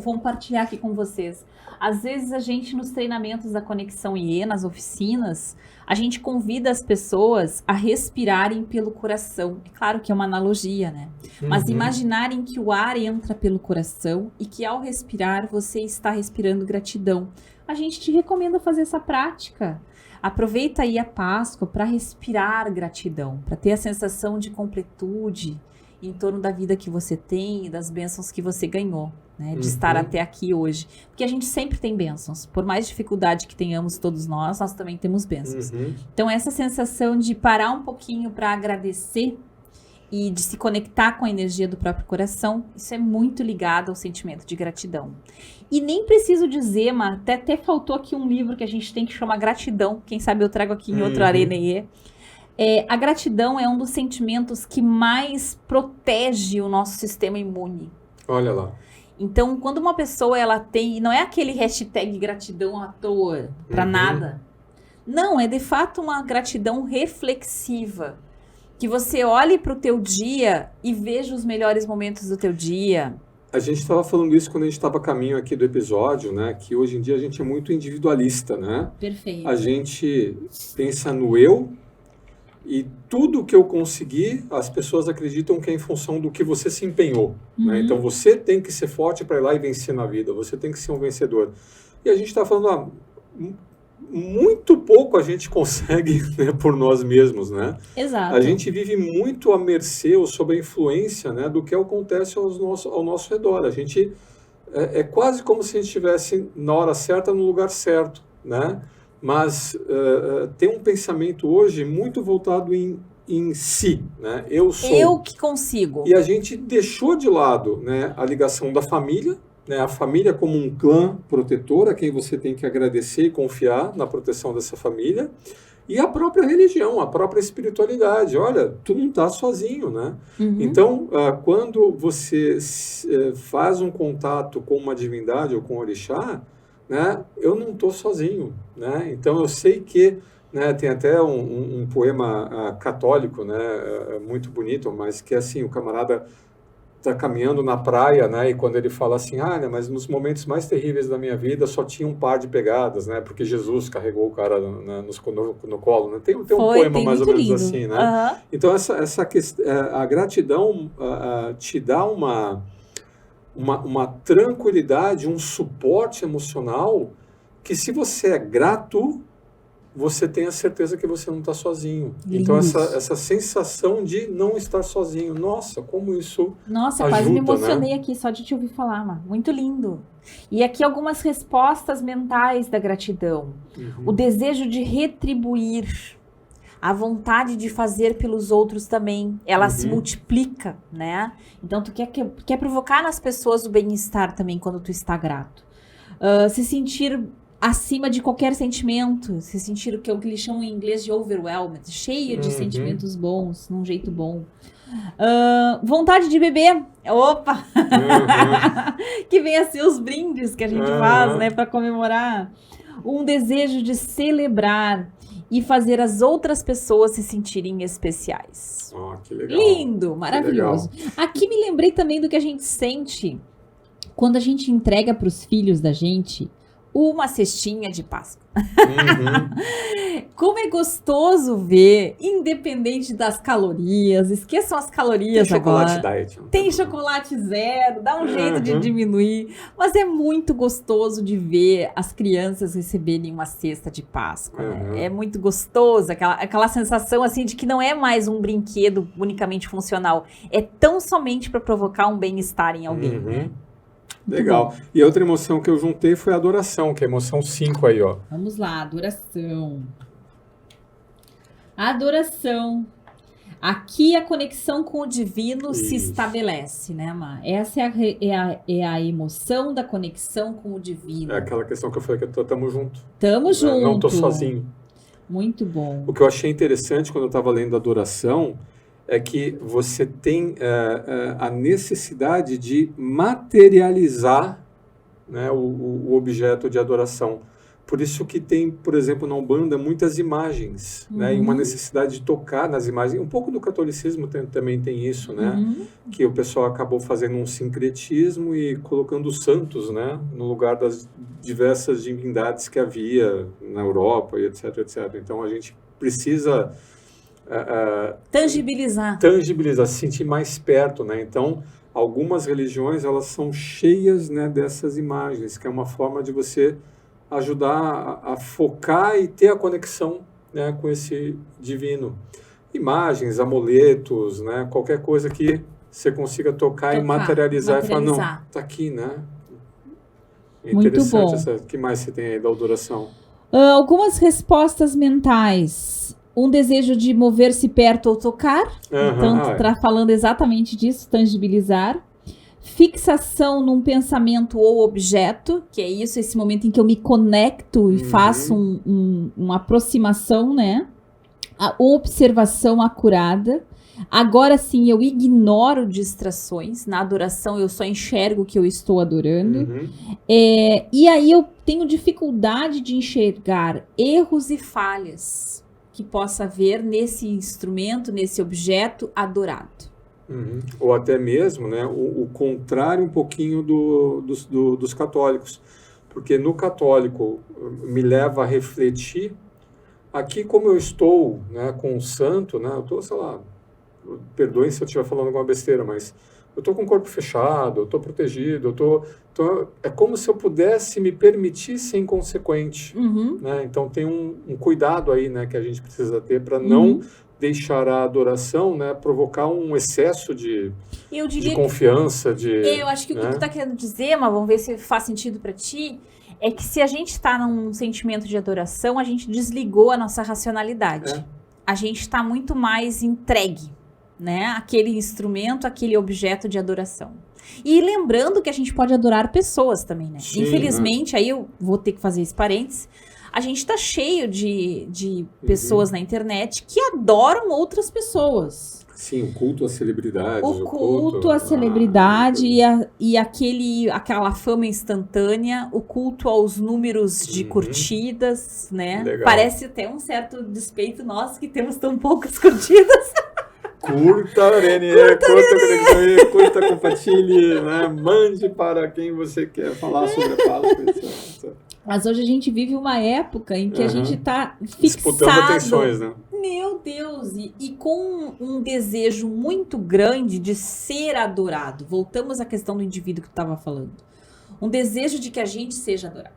B: compartilhar aqui com vocês. Às vezes a gente, nos treinamentos da Conexão IE, nas oficinas, a gente convida as pessoas a respirarem pelo coração. É claro que é uma analogia, né? Mas imaginarem que o ar entra pelo coração e que ao respirar você está respirando gratidão. A gente te recomenda fazer essa prática. Aproveita aí a Páscoa para respirar gratidão, para ter a sensação de completude em torno da vida que você tem e das bênçãos que você ganhou, né? De estar até aqui hoje. Porque a gente sempre tem bênçãos. Por mais dificuldade que tenhamos todos nós também temos bênçãos. Então, essa sensação de parar um pouquinho para agradecer e de se conectar com a energia do próprio coração, isso é muito ligado ao sentimento de gratidão. E nem preciso dizer, mas até faltou aqui um livro que a gente tem que chama Gratidão, quem sabe eu trago aqui em outro Arena IE. A gratidão é um dos sentimentos que mais protege o nosso sistema imune.
A: Olha lá.
B: Então, quando uma pessoa ela tem, não é aquele hashtag gratidão à toa, para nada. Não, é de fato uma gratidão reflexiva. Que você olhe para o teu dia e veja os melhores momentos do teu dia.
A: A gente estava falando isso quando a gente estava a caminho aqui do episódio, né? Que hoje em dia a gente é muito individualista, né?
B: Perfeito.
A: A gente pensa no eu e tudo que eu conseguir, as pessoas acreditam que é em função do que você se empenhou. Né? Então você tem que ser forte para ir lá e vencer na vida. Você tem que ser um vencedor. E a gente está falando... muito pouco a gente consegue, né, por nós mesmos, né?
B: Exato.
A: A gente vive muito à mercê ou sob a influência, né, do que acontece ao nosso redor. A gente é quase como se a gente estivesse na hora certa, no lugar certo, né? Mas tem um pensamento hoje muito voltado em si, né? Eu sou.
B: Eu que consigo.
A: E a gente deixou de lado, né, a ligação da família, né, a família como um clã protetor, a quem você tem que agradecer e confiar na proteção dessa família, e a própria religião, a própria espiritualidade. Olha, tu não está sozinho, né? Então, quando você faz um contato com uma divindade ou com um orixá, né, eu não estou sozinho, né? Então, eu sei que, né, tem até um poema católico, né, muito bonito, mas que é assim, o camarada está caminhando na praia, né, e quando ele fala assim, né, mas nos momentos mais terríveis da minha vida só tinha um par de pegadas, né, porque Jesus carregou o cara no colo, né, tem um poema mais ou menos lindo. Assim, né, então a gratidão te dá uma tranquilidade, um suporte emocional, que se você é grato, você tem a certeza que você não está sozinho. Lindo. Então, essa sensação de não estar sozinho. Nossa, como isso ajuda,
B: quase me emocionei,
A: né?
B: Aqui só de te ouvir falar, mano. Muito lindo. E aqui algumas respostas mentais da gratidão. O desejo de retribuir. A vontade de fazer pelos outros também. Ela se multiplica, né? Então, tu quer provocar nas pessoas o bem-estar também quando tu está grato. Se sentir acima de qualquer sentimento, se sentir o que eles chamam em inglês de overwhelmed, cheio de sentimentos bons, num jeito bom. Vontade de beber, opa! Que vem a ser os brindes que a gente faz, né, para comemorar. Um desejo de celebrar e fazer as outras pessoas se sentirem especiais.
A: Que legal.
B: Lindo, maravilhoso. Aqui me lembrei também do que a gente sente quando a gente entrega para os filhos da gente uma cestinha de Páscoa. Como é gostoso ver, independente das calorias, esqueçam as calorias agora.
A: Tem chocolate diet.
B: Tem chocolate zero, dá um jeito de diminuir, mas é muito gostoso de ver as crianças receberem uma cesta de Páscoa. Né? É muito gostoso, aquela sensação assim de que não é mais um brinquedo unicamente funcional, é tão somente para provocar um bem-estar em alguém, né?
A: Legal. E a outra emoção que eu juntei foi a adoração, que é a emoção 5 aí, ó.
B: Vamos lá, adoração. Adoração. Aqui a conexão com o divino se estabelece, né, Má? Essa é a emoção da conexão com o divino.
A: É aquela questão que eu falei que estamos juntos.
B: Estamos juntos.
A: Não estou sozinho.
B: Muito bom.
A: O que eu achei interessante quando eu estava lendo a adoração é que você tem a necessidade de materializar, né, o objeto de adoração. Por isso que tem, por exemplo, na Umbanda, muitas imagens, né, e uma necessidade de tocar nas imagens. Um pouco do catolicismo também tem isso, né, que o pessoal acabou fazendo um sincretismo e colocando os santos, né, no lugar das diversas divindades que havia na Europa, e etc, etc. Então a gente precisa
B: tangibilizar,
A: se sentir mais perto, né? Então, algumas religiões, elas são cheias, né, dessas imagens, que é uma forma de você ajudar a focar e ter a conexão, né, com esse divino. Imagens, amuletos, né, qualquer coisa que você consiga tocar e materializar e falar, não, tá aqui, né? É interessante. O que mais você tem aí da adoração?
B: Algumas respostas mentais. Um desejo de mover-se perto ou tocar. Então, tá falando exatamente disso, tangibilizar. Fixação num pensamento ou objeto, que é isso, esse momento em que eu me conecto e faço uma aproximação, né? A observação acurada. Agora sim, eu ignoro distrações. Na adoração, eu só enxergo o que eu estou adorando. E aí eu tenho dificuldade de enxergar erros e falhas que possa haver nesse instrumento, nesse objeto adorado.
A: Ou até mesmo, né, o contrário um pouquinho dos católicos. Porque no católico me leva a refletir, aqui como eu estou, né, com o santo, né, eu estou, sei lá, perdoem se eu estiver falando alguma besteira, mas eu estou com o corpo fechado, eu estou protegido, é como se eu pudesse me permitir ser inconsequente. Né? Então tem um cuidado aí, né, que a gente precisa ter para não deixar a adoração, né, provocar um excesso de confiança.
B: Eu acho que o que tu está querendo dizer, mas vamos ver se faz sentido para ti, é que se a gente está num sentimento de adoração, a gente desligou a nossa racionalidade. A gente está muito mais entregue, né, aquele instrumento, aquele objeto de adoração. E lembrando que a gente pode adorar pessoas também, né? Sim, infelizmente, aí eu vou ter que fazer esse parênteses, a gente está cheio de pessoas na internet que adoram outras pessoas.
A: Sim, o culto às celebridades.
B: O culto à celebridade e aquela fama instantânea, o culto aos números de curtidas, né?
A: Legal.
B: Parece até um certo despeito nosso que temos tão poucas curtidas.
A: Curta, Renê, curta, compartilhe, né? Mande para quem você quer falar sobre a Páscoa, etc.
B: Mas hoje a gente vive uma época em que a gente está fixado.
A: Disputando atenções, né?
B: Meu Deus! E com um desejo muito grande de ser adorado. Voltamos à questão do indivíduo que tu estava falando. Um desejo de que a gente seja adorado.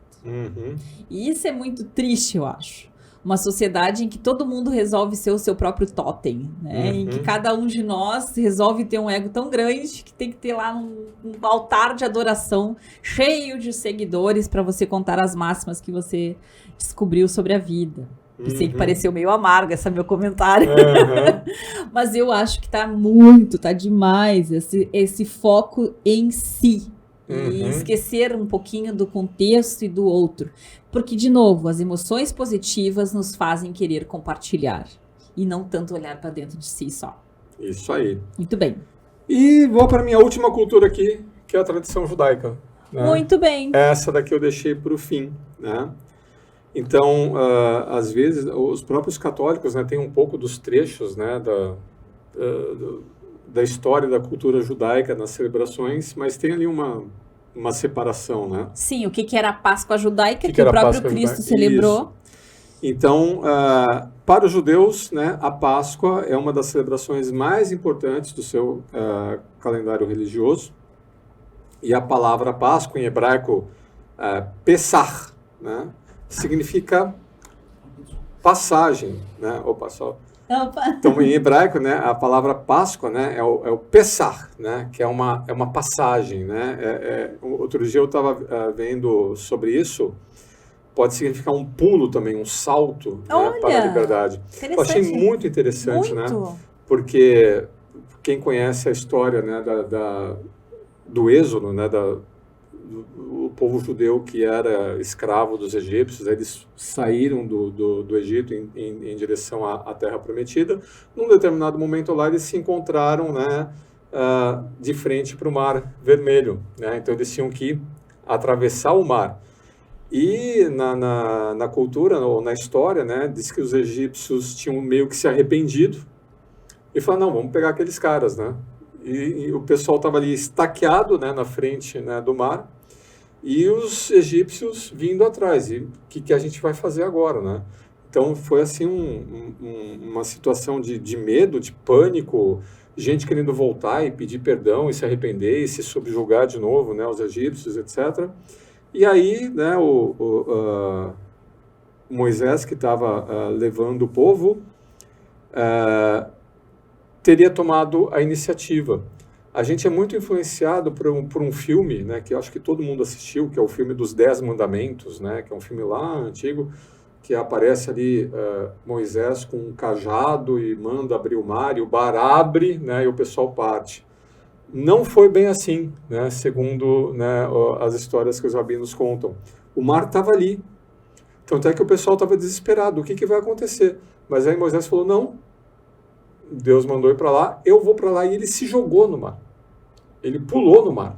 B: E isso é muito triste, eu acho. Uma sociedade em que todo mundo resolve ser o seu próprio totem, né? Em que cada um de nós resolve ter um ego tão grande que tem que ter lá um altar de adoração cheio de seguidores para você contar as máximas que você descobriu sobre a vida. Eu sei que pareceu meio amargo esse meu comentário, mas eu acho que tá demais esse foco em si. E esquecer um pouquinho do contexto e do outro. Porque, de novo, as emoções positivas nos fazem querer compartilhar. E não tanto olhar para dentro de si só.
A: Isso aí.
B: Muito bem.
A: E vou para a minha última cultura aqui, que é a tradição judaica. Né?
B: Muito bem.
A: Essa daqui eu deixei para o fim, né? Então, às vezes, os próprios católicos, né, têm um pouco dos trechos, né, da história da cultura judaica nas celebrações, mas tem ali uma separação, né?
B: Sim, o que era a Páscoa judaica, que o próprio Cristo celebrou.
A: Isso. Então, para os judeus, né, a Páscoa é uma das celebrações mais importantes do seu calendário religioso. E a palavra Páscoa, em hebraico, Pesach, né, significa passagem, né? Opa, só
B: Opa.
A: Então, em hebraico, né, a palavra Páscoa, né, é o Pessach, né, que é uma passagem, né. Outro dia eu estava vendo sobre isso. Pode significar um pulo também, um salto, né, para a liberdade. Eu achei muito interessante, né? Porque quem conhece a história, né, do Êxodo, né, do povo judeu que era escravo dos egípcios, eles saíram do Egito em direção à Terra Prometida. Num determinado momento lá, eles se encontraram, né, de frente para o Mar Vermelho, né? Então, eles tinham que atravessar o mar. E na cultura, ou na história, né, diz que os egípcios tinham meio que se arrependido e falaram, não, vamos pegar aqueles caras, né? E o pessoal estava ali estaqueado, né, na frente, né, do mar, e os egípcios vindo atrás. E o que a gente vai fazer agora, né? Então foi assim uma situação de medo, de pânico, gente querendo voltar e pedir perdão e se arrepender e se subjugar de novo, né, os egípcios, etc. E aí, né, Moisés, que estava levando o povo, teria tomado a iniciativa. A gente é muito influenciado por um filme, né, que eu acho que todo mundo assistiu, que é o filme dos 10 Mandamentos, né, que é um filme lá antigo, que aparece ali Moisés com um cajado e manda abrir o mar, e o mar abre, né, e o pessoal parte. Não foi bem assim, né, segundo, né, as histórias que os rabinos contam. O mar estava ali. Tanto é que o pessoal estava desesperado. O que vai acontecer? Mas aí Moisés falou, não, Deus mandou ir para lá, eu vou para lá. E ele se jogou no mar. Ele pulou no mar.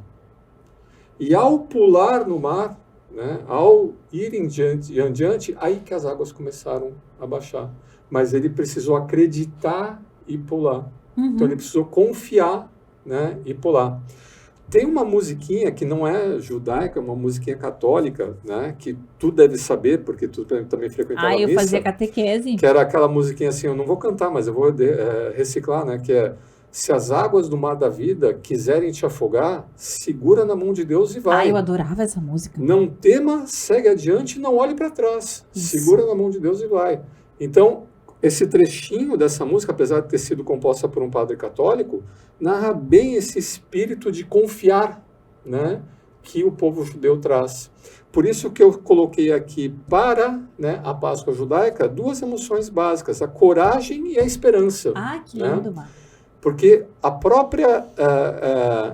A: E ao pular no mar, né, ao ir em diante, aí que as águas começaram a baixar. Mas ele precisou acreditar e pular. Então ele precisou confiar, né, e pular. Tem uma musiquinha que não é judaica, é uma musiquinha católica, né, que tu deve saber, porque tu também frequentava a missa.
B: Eu fazia catequese.
A: Que era aquela musiquinha assim, eu não vou cantar, mas eu vou reciclar, né, que é: se as águas do mar da vida quiserem te afogar, segura na mão de Deus e vai.
B: Eu adorava essa música.
A: Não tema, segue adiante, não olhe para trás. Isso. Segura na mão de Deus e vai. Então, esse trechinho dessa música, apesar de ter sido composta por um padre católico, narra bem esse espírito de confiar, né, que o povo judeu traz. Por isso que eu coloquei aqui para, né, a Páscoa judaica 2 emoções básicas, a coragem e a esperança.
B: Que lindo,
A: né? Porque a própria...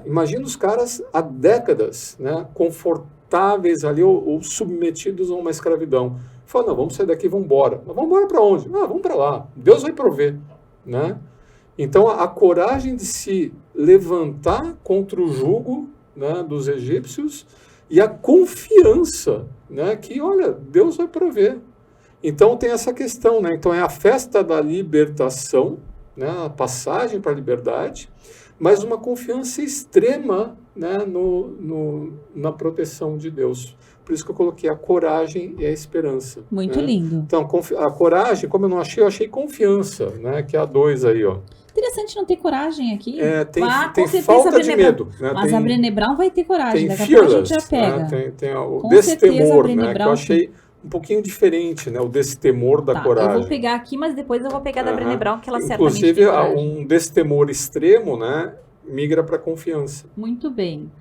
A: imagina os caras há décadas, né, confortáveis ali ou submetidos a uma escravidão. Fala, não, vamos sair daqui, vamos embora. Mas vamos embora para onde? Vamos para lá. Deus vai prover, né? Então, a coragem de se levantar contra o jugo, né, dos egípcios e a confiança, né, que, olha, Deus vai prover. Então, tem essa questão, né? Então, é a festa da libertação, né, a passagem para a liberdade, mas uma confiança extrema, né, na proteção de Deus. Por isso que eu coloquei a coragem e a esperança.
B: Muito lindo.
A: Então, a coragem, como eu não achei, eu achei confiança, né, que é a 2 aí, ó.
B: Interessante não ter coragem aqui.
A: Tem falta de medo. Né?
B: Mas a Brené Brown vai ter coragem.
A: Tem
B: daqui a pouco a gente já pega.
A: Né? Tem o destemor, né, que eu achei um pouquinho diferente, né, o destemor da coragem.
B: Eu vou pegar aqui, mas depois eu vou pegar da Brené Brown, que ela certamente
A: tem coragem. Inclusive, um destemor extremo, né, migra para confiança.
B: Muito bem.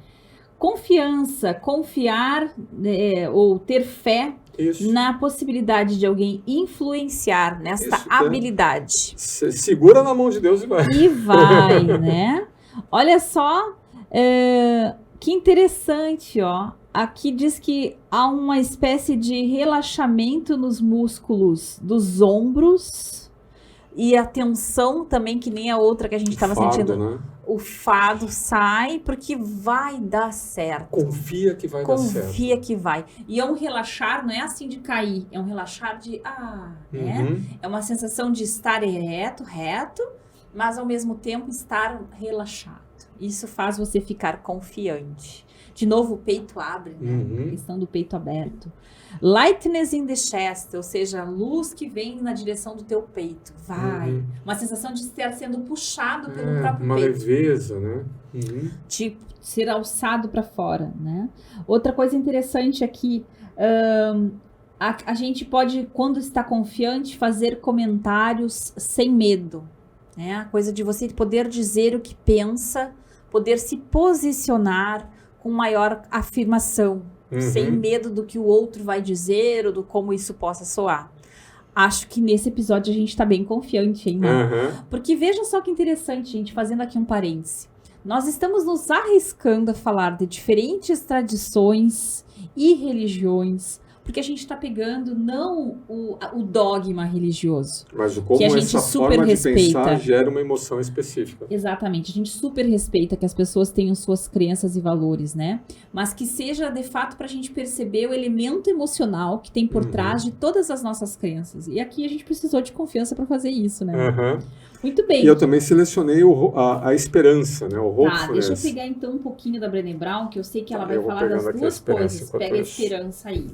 B: Confiança, confiar ou ter fé na possibilidade de alguém influenciar nesta habilidade.
A: Segura na mão de Deus e vai.
B: E vai, né? Olha só, que interessante, ó. Aqui diz que há uma espécie de relaxamento nos músculos dos ombros e a tensão também, que nem a outra que a gente estava sentindo. Né? O fado sai porque vai dar certo.
A: Confia que vai dar certo.
B: Confia que vai. E é um relaxar, não é assim de cair, é um relaxar de né? É uma sensação de estar reto, mas ao mesmo tempo estar relaxado. Isso faz você ficar confiante. De novo, o peito abre, né? A questão do peito aberto. Lightness in the chest, ou seja, luz que vem na direção do teu peito. Vai. Uma sensação de estar sendo puxado pelo próprio
A: uma
B: peito.
A: Uma leveza, né?
B: De ser alçado para fora, né? Outra coisa interessante aqui, A gente pode, quando está confiante, fazer comentários sem medo. Né? A coisa de você poder dizer o que pensa, poder se posicionar com maior afirmação, sem medo do que o outro vai dizer ou do como isso possa soar. Acho que nesse episódio a gente está bem confiante, hein, Mar? Porque veja só que interessante, gente, fazendo aqui um parêntese. Nós estamos nos arriscando a falar de diferentes tradições e religiões, porque a gente está pegando não o dogma religioso,
A: mas como
B: que a gente
A: essa
B: super
A: forma
B: respeita.
A: de pensar gera uma emoção específica.
B: Exatamente, a gente super respeita que as pessoas tenham suas crenças e valores, né? Mas que seja de fato para a gente perceber o elemento emocional que tem por trás de todas as nossas crenças. E aqui a gente precisou de confiança para fazer isso, né? Muito bem.
A: E eu também selecionei a esperança, né? O hopefulness.
B: Tá, deixa eu pegar então um pouquinho da Brené Brown, que eu sei que ela vai falar das duas coisas. Pega a esperança aí.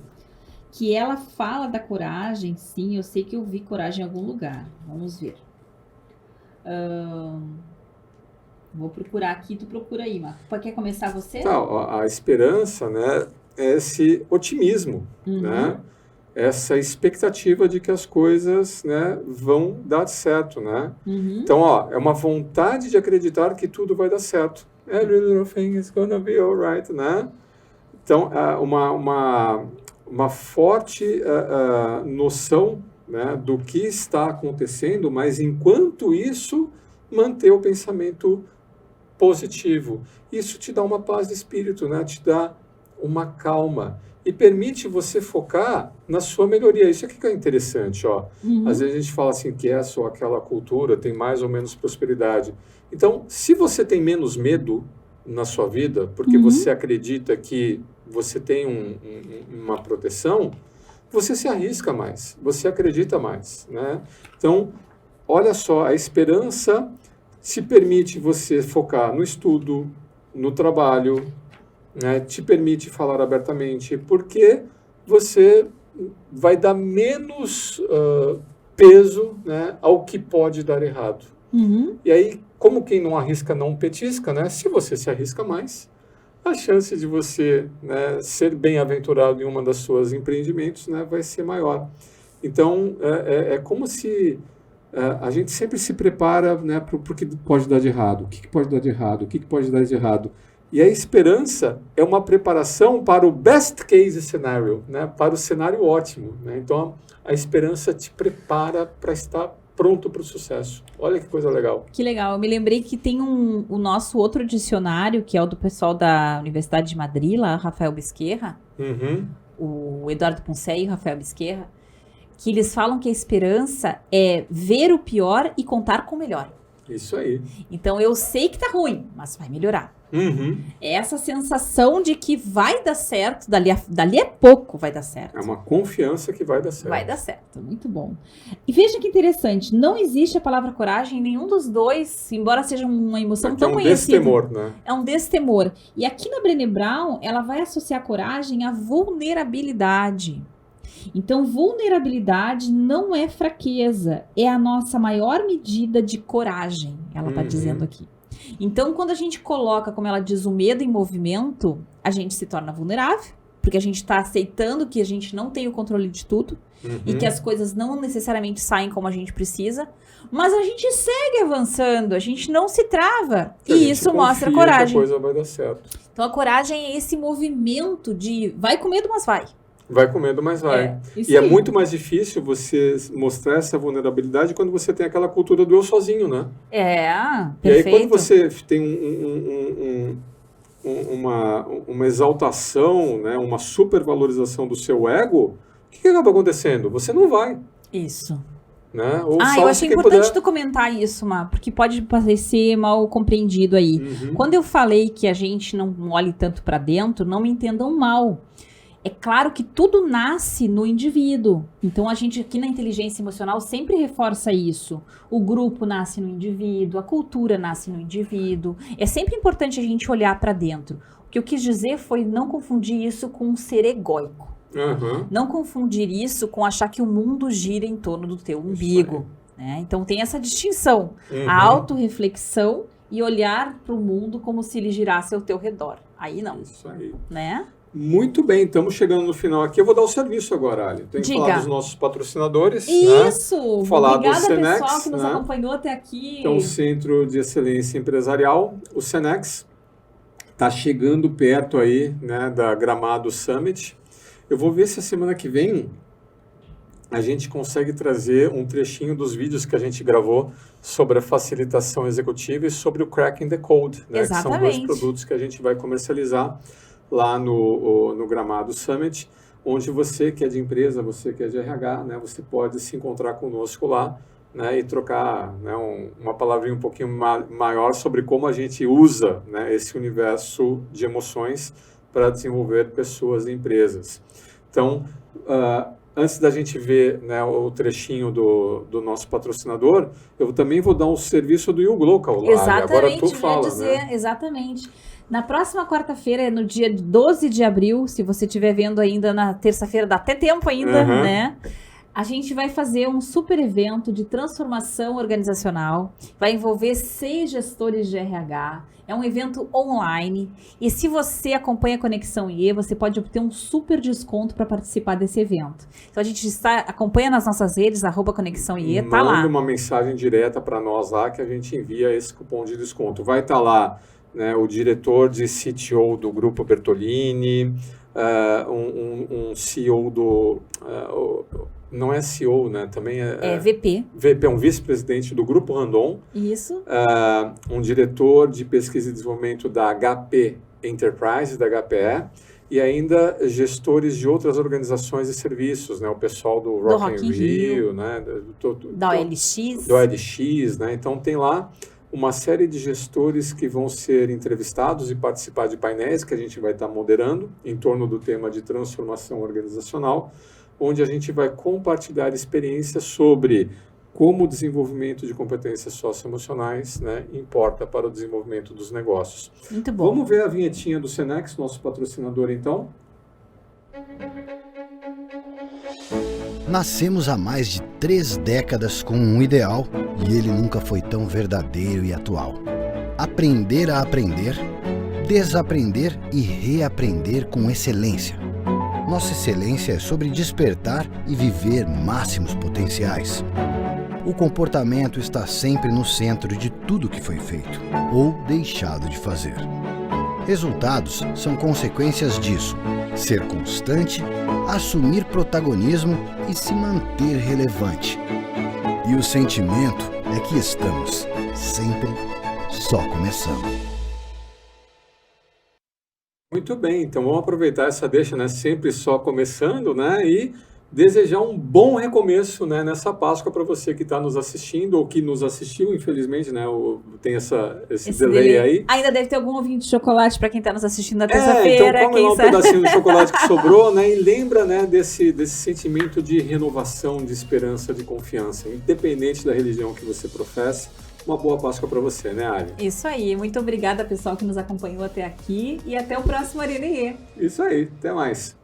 B: Que ela fala da coragem, sim, eu sei que eu vi coragem em algum lugar. Vamos ver. Vou procurar aqui, tu procura aí, Marco. Quer começar você?
A: Tá, a esperança, né, é esse otimismo, né? Essa expectativa de que as coisas, né, vão dar certo, né? Então, é uma vontade de acreditar que tudo vai dar certo. Every little thing is gonna be alright, né? Então, uma forte noção, né, do que está acontecendo, mas enquanto isso, manter o pensamento positivo. Isso te dá uma paz de espírito, né? Te dá uma calma e permite você focar na sua melhoria. Isso aqui que é interessante, ó. Às vezes a gente fala assim que essa ou aquela cultura tem mais ou menos prosperidade. Então, se você tem menos medo na sua vida, porque você acredita que você tem uma proteção, você se arrisca mais, você acredita mais, né? Então, olha só, a esperança se permite você focar no estudo, no trabalho, né? Te permite falar abertamente, porque você vai dar menos peso, né, ao que pode dar errado. E aí, como quem não arrisca não petisca, né? Se você se arrisca mais, a chance de você, né, ser bem-aventurado em uma das suas empreendimentos, né, vai ser maior. Então, é como se a gente sempre se prepara, né, para o que pode dar de errado. O que pode dar de errado? O que pode dar de errado? E a esperança é uma preparação para o best case scenario, né, para o cenário ótimo. Né? Então, a esperança te prepara para estar pronto para o sucesso. Olha que coisa legal.
B: Que legal. Eu me lembrei que tem o nosso outro dicionário, que é o do pessoal da Universidade de Madrid, lá, Rafael Bisquerra, o Eduardo Poncé e o Rafael Bisquerra, que eles falam que a esperança é ver o pior e contar com o melhor.
A: Isso aí.
B: Então, eu sei que tá ruim, mas vai melhorar. É essa sensação de que vai dar certo, dali a pouco vai dar certo.
A: É uma confiança que vai dar certo.
B: Vai dar certo, muito bom. E veja que interessante, não existe a palavra coragem em nenhum dos dois, embora seja uma emoção tão conhecida.
A: É um destemor, né?
B: É um destemor. E aqui na Brené Brown, ela vai associar coragem à vulnerabilidade. Então, vulnerabilidade não é fraqueza, é a nossa maior medida de coragem, ela está dizendo aqui. Então, quando a gente coloca, como ela diz, o medo em movimento, a gente se torna vulnerável, porque a gente está aceitando que a gente não tem o controle de tudo e que as coisas não necessariamente saem como a gente precisa, mas a gente segue avançando, a gente não se trava e isso mostra coragem.
A: Que a coisa vai dar certo.
B: Então, a coragem é esse movimento de vai com medo, mas vai.
A: Vai com medo, mas vai. E é muito mais difícil você mostrar essa vulnerabilidade quando você tem aquela cultura do eu sozinho, né?
B: Perfeito.
A: E aí quando você tem uma exaltação, né, uma supervalorização do seu ego, o que acaba acontecendo? Você não vai.
B: Isso.
A: Né? Ou
B: eu achei importante tu comentar isso, Mar, porque pode parecer mal compreendido aí. Quando eu falei que a gente não olhe tanto para dentro, não me entendam mal. É claro que tudo nasce no indivíduo. Então, a gente aqui na inteligência emocional sempre reforça isso. O grupo nasce no indivíduo, a cultura nasce no indivíduo. É sempre importante a gente olhar para dentro. O que eu quis dizer foi não confundir isso com ser egóico. Não confundir isso com achar que o mundo gira em torno do teu umbigo. Né? Então, tem essa distinção. A autorreflexão e olhar para o mundo como se ele girasse ao teu redor. Aí não.
A: Isso aí.
B: Né?
A: Muito bem, estamos chegando no final aqui. Eu vou dar o serviço agora, Ali. Tem que falar dos nossos patrocinadores.
B: Isso!
A: Né? Falar
B: Obrigada,
A: do Senex,
B: pessoal, que nos acompanhou até aqui.
A: Então, Centro de Excelência Empresarial, o Senex, está chegando perto aí, né, da Gramado Summit. Eu vou ver se a semana que vem a gente consegue trazer um trechinho dos vídeos que a gente gravou sobre a facilitação executiva e sobre o Cracking the Code, né, que são 2 produtos que a gente vai comercializar lá no Gramado Summit, onde você que é de empresa, você que é de RH, né, você pode se encontrar conosco lá, né, e trocar, né, uma palavrinha um pouquinho maior sobre como a gente usa, né, esse universo de emoções para desenvolver pessoas e empresas. Então, antes da gente ver, né, o trechinho do nosso patrocinador, eu também vou dar um serviço do YouGlocal lá.
B: Exatamente,
A: agora tu fala,
B: né? Exatamente. Na próxima quarta-feira, no dia 12 de abril, se você estiver vendo ainda na terça-feira, dá até tempo ainda, né? A gente vai fazer um super evento de transformação organizacional. Vai envolver 6 gestores de RH. É um evento online. E se você acompanha a Conexão IE, você pode obter um super desconto para participar desse evento. Então a gente acompanha nas nossas redes, @Conexão IE, tá lá.
A: Manda uma mensagem direta para nós lá que a gente envia esse cupom de desconto. Vai estar lá, né, o diretor de CTO do Grupo Bertolini, um CEO do... não é CEO, né? Também é
B: VP.
A: VP, é um vice-presidente do Grupo Randon.
B: Isso.
A: Um diretor de pesquisa e desenvolvimento da HP Enterprise, da HPE, e ainda gestores de outras organizações e serviços, né? O pessoal do Rock in Rio, né?
B: Da OLX.
A: Do OLX, né? Então tem lá uma série de gestores que vão ser entrevistados e participar de painéis que a gente vai estar moderando em torno do tema de transformação organizacional, onde a gente vai compartilhar experiências sobre como o desenvolvimento de competências socioemocionais, né, importa para o desenvolvimento dos negócios.
B: Muito bom.
A: Vamos ver a vinhetinha do Senex, nosso patrocinador, então?
C: Nascemos há mais de 3 décadas com um ideal e ele nunca foi tão verdadeiro e atual. Aprender a aprender, desaprender e reaprender com excelência. Nossa excelência é sobre despertar e viver máximos potenciais. O comportamento está sempre no centro de tudo que foi feito ou deixado de fazer. Resultados são consequências disso. Ser constante, assumir protagonismo e se manter relevante. E o sentimento é que estamos sempre só começando.
A: Muito bem, então vamos aproveitar essa deixa, né, sempre só começando, né, e desejar um bom recomeço, né, nessa Páscoa para você que está nos assistindo ou que nos assistiu, infelizmente, né, tem esse delay aí.
B: Ainda deve ter algum ovinho de chocolate para quem está nos assistindo na terça-feira.
A: Então come lá um pedacinho do chocolate que sobrou, né, e lembra, né, desse sentimento de renovação, de esperança, de confiança, independente da religião que você professa. Uma boa Páscoa para você, né, Ali?
B: Isso aí. Muito obrigada, pessoal, que nos acompanhou até aqui. E até o próximo Arena IE.
A: Isso aí. Até mais.